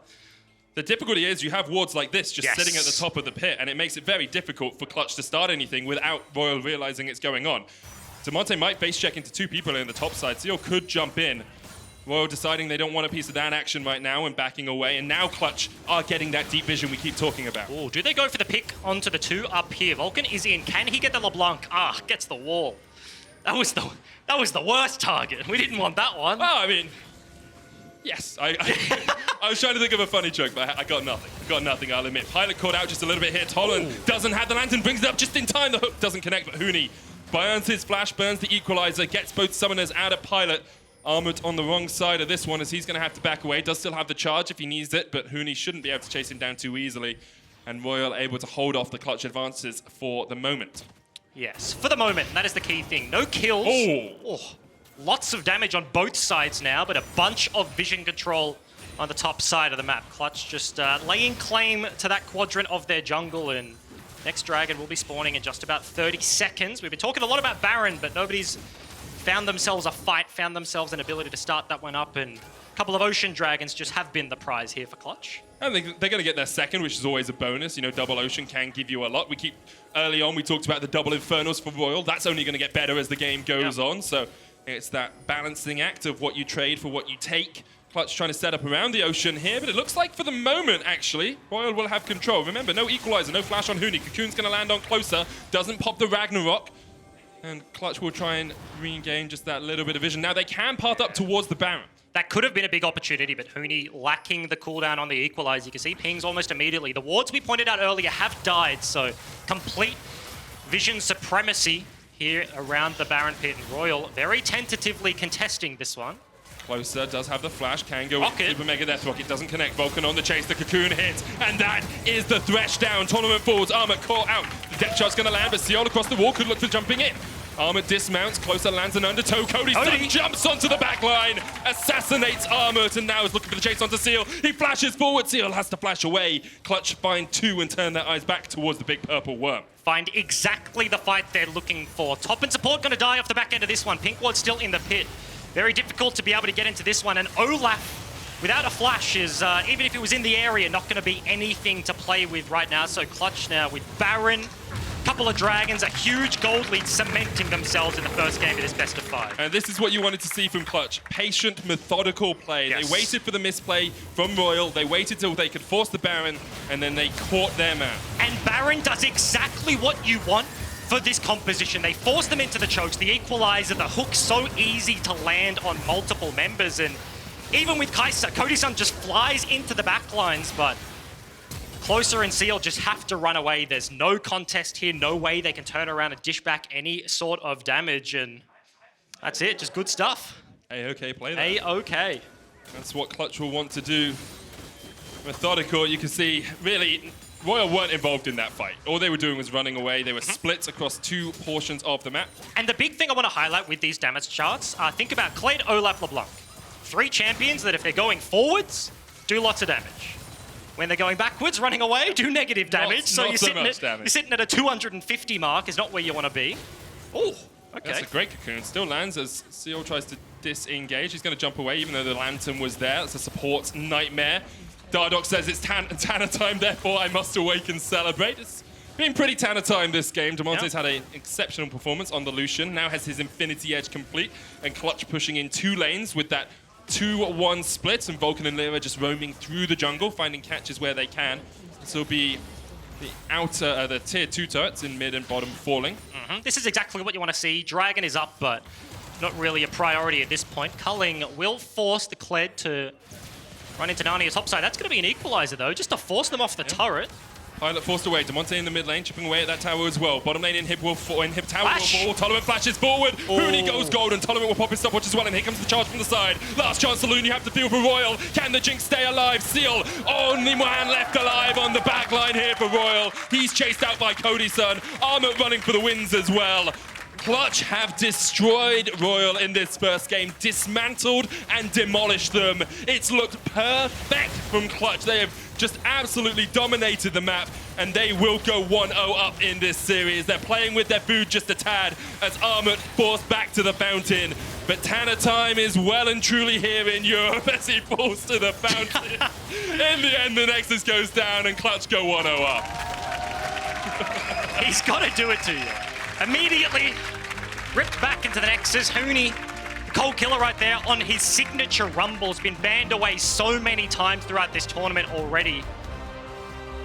The difficulty is you have wards like this just sitting at the top of the pit, and it makes it very difficult for Clutch to start anything without RYL realizing it's going on. Damonte might face check into 2 people in the top side. cyeol could jump in. RYL deciding they don't want a piece of that action right now and backing away, and now Clutch are getting that deep vision we keep talking about. Oh, do they go for the pick onto the 2 up here? Vulcan is in. Can he get the LeBlanc? Ah, gets the wall. That was the worst target. We didn't want that one. Well, I mean, yes. I was trying to think of a funny joke, but I got nothing. I'll admit. Pilot caught out just a little bit here. Tolerant doesn't have the lantern, brings it up just in time. The hook doesn't connect, but Huni burns his flash, burns the equalizer, gets both summoners out of Pilot. Armut on the wrong side of this one as he's going to have to back away. Does still have the charge if he needs it, but Huni shouldn't be able to chase him down too easily. And RYL able to hold off the Clutch advances for the moment. Yes, for the moment. That is the key thing. No kills. Oh, lots of damage on both sides now, but a bunch of vision control on the top side of the map. Clutch just laying claim to that quadrant of their jungle, and next dragon will be spawning in just about 30 seconds. We've been talking a lot about Baron, but nobody's found themselves a fight, found themselves an ability to start that one up, and a couple of Ocean Dragons just have been the prize here for Clutch. I think they're going to get their second, which is always a bonus. You know, double Ocean can give you a lot. Early on, we talked about the double Infernals for RYL. That's only going to get better as the game goes on, so it's that balancing act of what you trade for what you take. Clutch trying to set up around the Ocean here, but it looks like for the moment, actually, RYL will have control. Remember, no equalizer, no flash on Huni. Cocoon's going to land on closer, doesn't pop the Ragnarok. And Clutch will try and regain just that little bit of vision. Now they can path up towards the Baron. That could have been a big opportunity, but Huni lacking the cooldown on the equalizer. You can see pings almost immediately. The wards we pointed out earlier have died, so complete vision supremacy here around the Baron pit, and RYL very tentatively contesting this one. Closer, does have the flash, can go with Super Mega Death Rocket, doesn't connect. Vulcan on the chase, the Cocoon hits, and that is the Thresh down. Tournament forwards, Armut caught out. The depth chart's gonna land, but cyeol across the wall could look for jumping in. Armut dismounts, closer lands an undertow. Cody Sun jumps onto the back line, assassinates Armut, and now is looking for the chase onto cyeol. He flashes forward, cyeol has to flash away. Clutch find 2 and turn their eyes back towards the big purple worm. Find exactly the fight they're looking for. Top and support gonna die off the back end of this one. Pink Ward's still in the pit. Very difficult to be able to get into this one, and Olaf, without a flash, is, even if it was in the area, not going to be anything to play with right now. So Clutch now with Baron, couple of dragons, a huge gold lead cementing themselves in the first game of this best of 5. And this is what you wanted to see from Clutch. Patient, methodical play. Yes. They waited for the misplay from RYL. They waited till they could force the Baron, and then they caught their man. And Baron does exactly what you want for this composition. They force them into the chokes, the equalizer, the hook so easy to land on multiple members, and even with Kai'Sa, Cody Sun just flies into the backlines, but Closer and cyeol just have to run away. There's no contest here, no way they can turn around and dish back any sort of damage, and that's it, just good stuff. A-okay play there. A-okay. That's what Clutch will want to do. Methodical, you can see, really, RYL weren't involved in that fight. All they were doing was running away. They were split across 2 portions of the map. And the big thing I want to highlight with these damage charts, think about Kled, Olaf, LeBlanc. 3 champions that if they're going forwards, do lots of damage. When they're going backwards, running away, do negative damage. So you're sitting at a 250 mark is not where you want to be. Oh, okay. That's a great cocoon. Still lands as cyeol tries to disengage. He's going to jump away even though the lantern was there. It's a support nightmare. Dardoch says it's Tanner time, therefore I must awake and celebrate. It's been pretty Tanner time this game. Damonte's had an exceptional performance on the Lucian. Now has his Infinity Edge complete. And Clutch pushing in 2 lanes with that 2-1 split. And Vulcan and Lira just roaming through the jungle, finding catches where they can. This will be the outer, the tier 2 turrets in mid and bottom falling. This is exactly what you want to see. Dragon is up, but not really a priority at this point. Culling will force the Kled to run into Narnia's top side. That's going to be an equalizer, though, just to force them off the turret. Pilot forced away. Damonte in the mid lane, chipping away at that tower as well. Bottom lane inhib will fall. Inhib tower will fall. Tolerant flashes forward. Huni goes gold, and Tolerant will pop his stopwatch as well. And here comes the charge from the side. Last chance saloon you have to feel for RYL. Can the Jinx stay alive? cyeol, only man left alive on the back line here for RYL. He's chased out by Cody Sun. Armut running for the wins as well. Clutch have destroyed RYL in this first game, dismantled and demolished them. It's looked perfect from Clutch. They have just absolutely dominated the map, and they will go 1-0 up in this series. They're playing with their food just a tad as Armut forced back to the fountain. But Tanner time is well and truly here in Europe as he falls to the fountain. In the end, the Nexus goes down and Clutch go 1-0 up. He's got to do it to you. Immediately ripped back into the Nexus. Huni, cold killer right there on his signature rumble. Has been banned away so many times throughout this tournament already.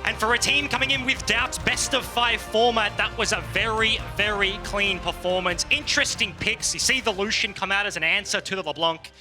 And for a team coming in with Doubt's best of 5 format, that was a very, very clean performance. Interesting picks. You see the Lucian come out as an answer to the LeBlanc,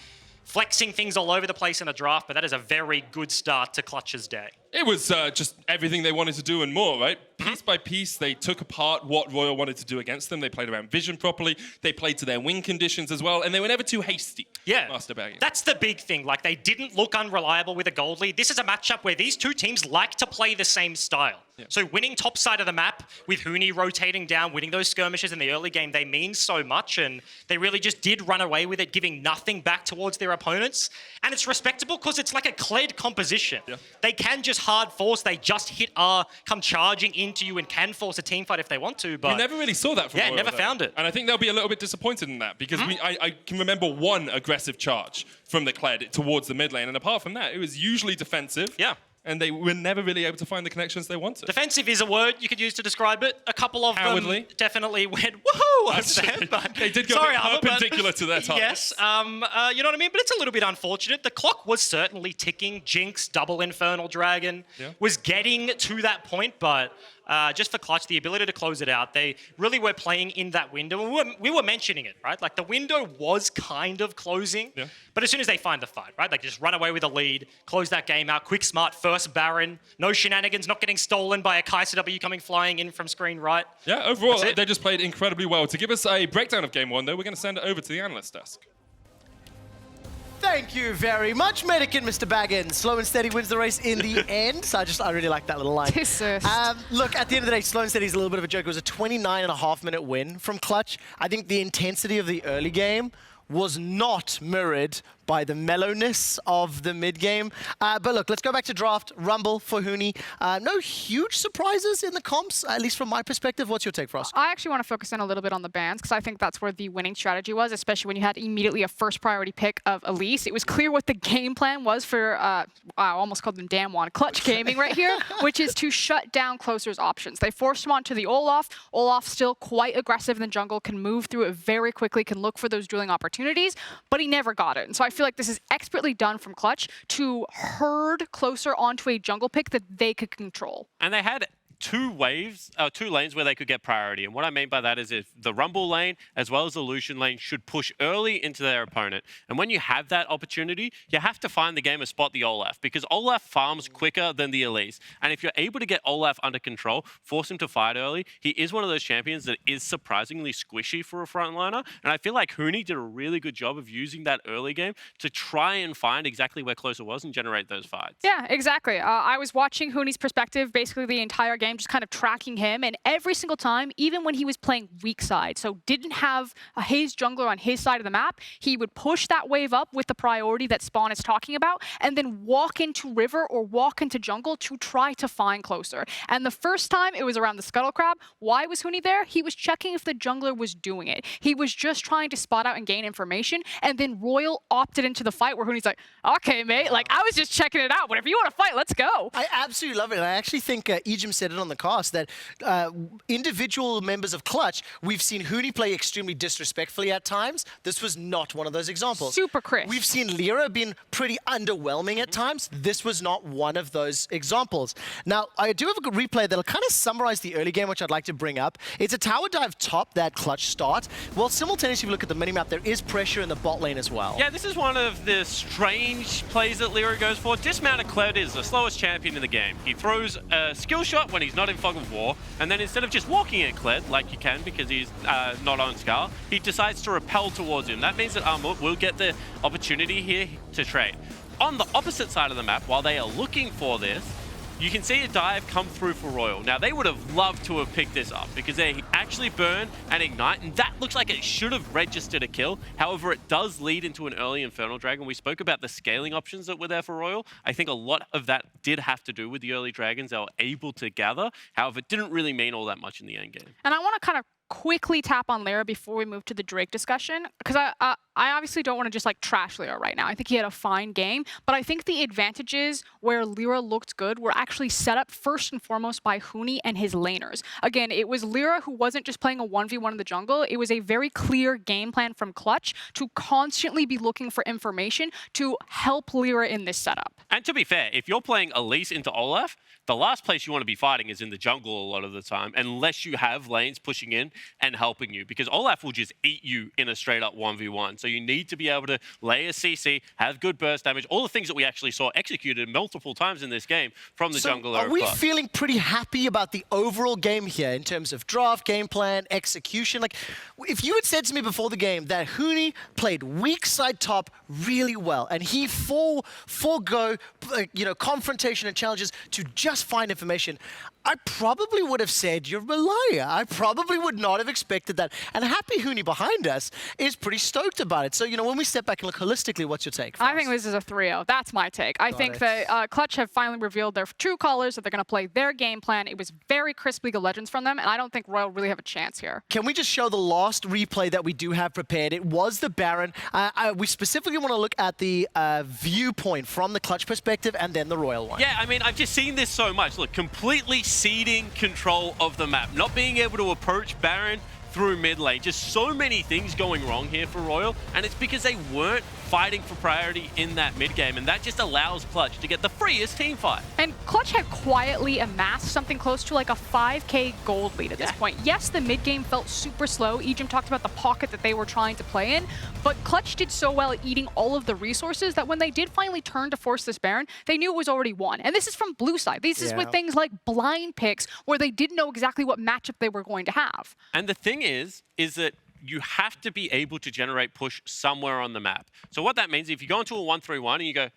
flexing things all over the place in the draft, but that is a very good start to Clutch's day. It was just everything they wanted to do and more, right? Piece by piece, they took apart what RYL wanted to do against them. They played around vision properly. They played to their win conditions as well, and they were never too hasty. Yeah, master bagging. That's the big thing. Like, they didn't look unreliable with a gold lead. This is a matchup where these two teams like to play the same style. Yeah. So winning top side of the map with Huni rotating down, winning those skirmishes in the early game, they mean so much, and they really just did run away with it, giving nothing back towards their opponents. And it's respectable because it's like a Kled composition. Yeah. They can just hard force, they just hit R, come charging into you and can force a team fight if they want to, but... We never really saw that from RYL, never found it. And I think they'll be a little bit disappointed in that because I can remember one aggressive charge from the Kled towards the mid lane, and apart from that, it was usually defensive. Yeah. And they were never really able to find the connections they wanted. Defensive is a word you could use to describe it. A couple of them definitely went woohoo. But they did go perpendicular to their targets. Yes, you know what I mean? But it's a little bit unfortunate. The clock was certainly ticking. Jinx, double Infernal Dragon, was getting to that point, but just for Clutch, the ability to close it out, they really were playing in that window. We were mentioning it, right? Like, the window was kind of closing, but as soon as they find the fight, right? Like, just run away with a lead, close that game out, quick, smart, first Baron, no shenanigans, not getting stolen by a Kaiser W coming flying in from screen right. Yeah, overall, they just played incredibly well. To give us a breakdown of Game 1, though, we're going to send it over to the analyst desk. Thank you very much, Medican, Mr. Baggins. Slow and steady wins the race in the end. So I really like that little line. Look, at the end of the day, slow and steady is a little bit of a joke. It was a 29.5-minute win from Clutch. I think the intensity of the early game was not mirrored by the mellowness of the mid-game. But look, let's go back to draft. Rumble for Huni. No huge surprises in the comps, at least from my perspective. What's your take, Frost? I actually want to focus in a little bit on the bans, because I think that's where the winning strategy was, especially when you had immediately a first priority pick of Elise. It was clear what the game plan was for, I almost called them damn one, Clutch Gaming right here, which is to shut down Closer's options. They forced him onto the Olaf. Olaf still quite aggressive in the jungle, can move through it very quickly, can look for those dueling opportunities, but he never got it. And so I feel like this is expertly done from Clutch to herd Closer onto a jungle pick that they could control. And they had two lanes where they could get priority. And what I mean by that is if the Rumble lane as well as the Lucian lane should push early into their opponent. And when you have that opportunity, you have to find the game and spot the Olaf, because Olaf farms quicker than the Elise. And if you're able to get Olaf under control, force him to fight early, he is one of those champions that is surprisingly squishy for a frontliner. And I feel like Huni did a really good job of using that early game to try and find exactly where Closer was and generate those fights. Yeah, exactly. I was watching Huni's perspective basically the entire game, just kind of tracking him, and every single time, even when he was playing weak side, so didn't have his jungler on his side of the map, he would push that wave up with the priority that Spawn is talking about, and then walk into river or walk into jungle to try to find Closer. And the first time, it was around the Scuttle Crab. Why was Huni there? He was checking if the jungler was doing it. He was just trying to spot out and gain information, and then RYL opted into the fight where Huni's like, okay, mate, like, I was just checking it out, but if you want to fight, let's go. I absolutely love it, and I actually think Ejim said it on the cast that individual members of Clutch, we've seen Huni play extremely disrespectfully at times. This was not one of those examples. Super crisp. We've seen Lira being pretty underwhelming at times. This was not one of those examples. Now, I do have a good replay that'll kind of summarize the early game, which I'd like to bring up. It's a tower dive top that Clutch start. Well, simultaneously, if you look at the minimap, there is pressure in the bot lane as well. Yeah, this is one of the strange plays that Lira goes for. Dismounted Kled is the slowest champion in the game. He throws a skill shot when he's not in fog of war, and then instead of just walking at Kled like you can because he's not on Scar, he decides to repel towards him. That means that Armut will get the opportunity here to trade. On the opposite side of the map, while they are looking for this, you can see a dive come through for RYL. Now, they would have loved to have picked this up because they actually burn and ignite, and that looks like it should have registered a kill. However, it does lead into an early Infernal Dragon. We spoke about the scaling options that were there for RYL. I think a lot of that did have to do with the early dragons they were able to gather. However, it didn't really mean all that much in the end game. And I want to kind of quickly tap on Lira before we move to the Drake discussion, because I obviously don't want to just like trash Lira right now. I think he had a fine game, but I think the advantages where Lira looked good were actually set up first and foremost by Huni and his laners. Again, it was Lira who wasn't just playing a 1v1 in the jungle. It was a very clear game plan from Clutch to constantly be looking for information to help Lira in this setup. And to be fair, if you're playing Elise into Olaf, the last place you want to be fighting is in the jungle a lot of the time, unless you have lanes pushing in and helping you, because Olaf will just eat you in a straight-up 1v1. So you need to be able to lay a CC, have good burst damage, all the things that we actually saw executed multiple times in this game from the jungler. Are we feeling pretty happy about the overall game here in terms of draft, game plan, execution? Like, if you had said to me before the game that Huni played weak side top really well, and he forego confrontation and challenges to just find information, I probably would have said you're a liar. I probably would not have expected that. And Happy Huni behind us is pretty stoked about it. So, when we step back and look holistically, what's your take? I think this is a 3-0. That's my take. I think that Clutch have finally revealed their true colors, that they're going to play their game plan. It was very crisp League of Legends from them, and I don't think RYL really have a chance here. Can we just show the last replay that we do have prepared? It was the Baron. We specifically want to look at the viewpoint from the Clutch perspective and then the RYL one. Yeah, I mean, I've just seen this so much. Look, completely ceding control of the map, not being able to approach Baron through mid lane. Just so many things going wrong here for RYL, and it's because they weren't fighting for priority in that mid game, and that just allows Clutch to get the freest team fight. And Clutch had quietly amassed something close to like a 5k gold lead at this point. Yes, the mid game felt super slow. Ejim talked about the pocket that they were trying to play in, but Clutch did so well at eating all of the resources that when they did finally turn to force this Baron, they knew it was already won. And this is from blue side. This is with things like blind picks, where they didn't know exactly what matchup they were going to have. And the thing is that you have to be able to generate push somewhere on the map. So what that means, if you go into a 1-3-1 and you go,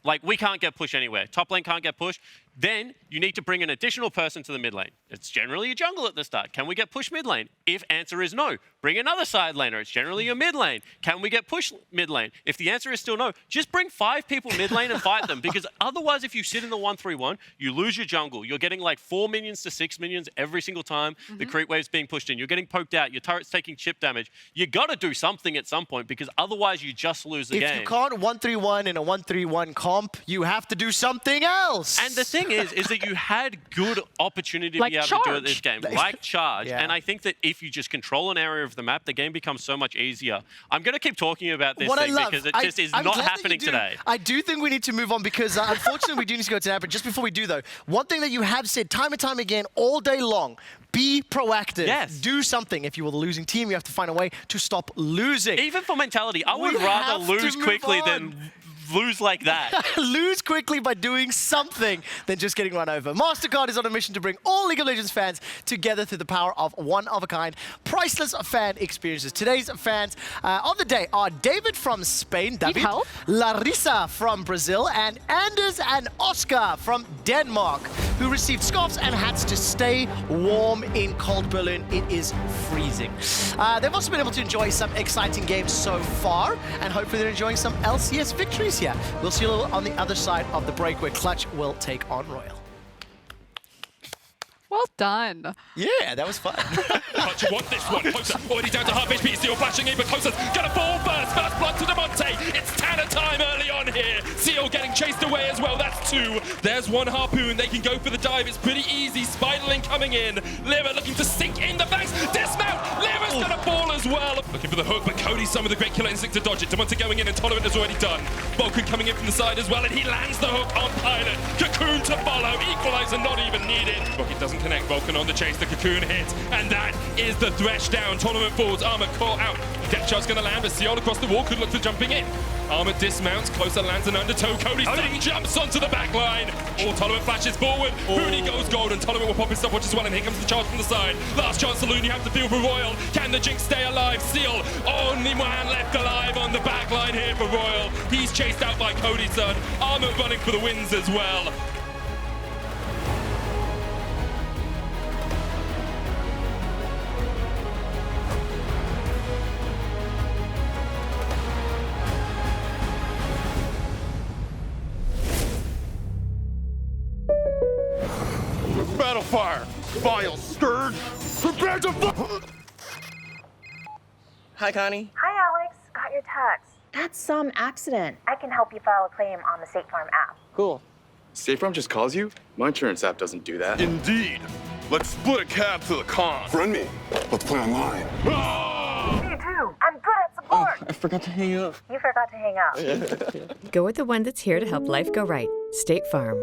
like, we can't get push anywhere, top lane can't get push, then you need to bring an additional person to the mid lane. It's generally a jungle at the start. Can we get push mid lane? If answer is no, bring another side laner. It's generally a mid lane. Can we get push mid lane? If the answer is still no, just bring 5 people mid lane and fight them, because otherwise if you sit in the 1-3-1, you lose your jungle. You're getting like 4 minions to 6 minions every single time the creep wave's being pushed in. You're getting poked out. Your turret's taking chip damage. You got to do something at some point, because otherwise you just lose the game. If you can't 1-3-1 in a 1-3-1 comp, you have to do something else. And the thing is that you had good opportunity to be able to do it this game, like charge. And I think that if you just control an area of the map, the game becomes so much easier. I'm going to keep talking about this thing because it just is not happening today. I do think we need to move on because unfortunately we do need to go to that. But just before we do though, one thing that you have said time and time again all day long, be proactive. Yes. Do something. If you were the losing team, you have to find a way to stop losing. Even for mentality, I would rather lose quickly than lose like that. Lose quickly by doing something than just getting run over. MasterCard is on a mission to bring all League of Legends fans together through the power of one-of-a-kind, priceless fan experiences. Today's fans of the day are David from Spain, David, Larissa from Brazil, and Anders and Oscar from Denmark, who received scarves and hats to stay warm in cold Berlin. It is freezing. They've also been able to enjoy some exciting games so far, and hopefully they're enjoying some LCS victories here. We'll see you on the other side of the break where Clutch will take on RYL. Well done. Yeah, that was fun. Clutch want this one. Closer, already down to half HP. Steel flashing in, but Closer's gonna fall first. First blood to Damonte. It's Tanner time early on here. cyeol getting chased away as well. That's 2. There's 1 harpoon. They can go for the dive. It's pretty easy. Spiderling coming in. Lira looking to sink in the banks. Dismount. Lira's gonna fall as well. Looking for the hook, but Cody Sun with a great killer instinct to dodge it. Damonte going in, and Tolerant is already done. Vulcan coming in from the side as well, and he lands the hook on Pilot. Cocoon to follow. Equalizer not even needed. Rocket doesn't connect. Vulcan on the chase, the Cocoon hit, and that is the Thresh down. Tolerant falls, Armut caught out. Depth charge gonna land, but cyeol across the wall could look for jumping in. Armut dismounts, Closer lands an undertow. Cody Sun jumps onto the back line. All Tolerant flashes forward. Huni goes gold, and Tolerant will pop his stopwatch as well, and here comes the charge from the side. Last chance saloon, you have to feel for RYL. Can the Jinx stay alive? cyeol, only man left alive on the back line here for RYL. He's chased out by Cody Sun. Armut running for the wins as well. battle fire! Vile scourge! Prepare to Hi, Connie. Hi, Alex. Got your text. That's some accident. I can help you file a claim on the State Farm app. Cool. State Farm just calls you? My insurance app doesn't do that. Indeed. Let's split a cab to the con. Friend me. Let's play online. Me too. I'm good at support. I forgot to hang up. You forgot to hang up. Go with the one that's here to help life go right. State Farm.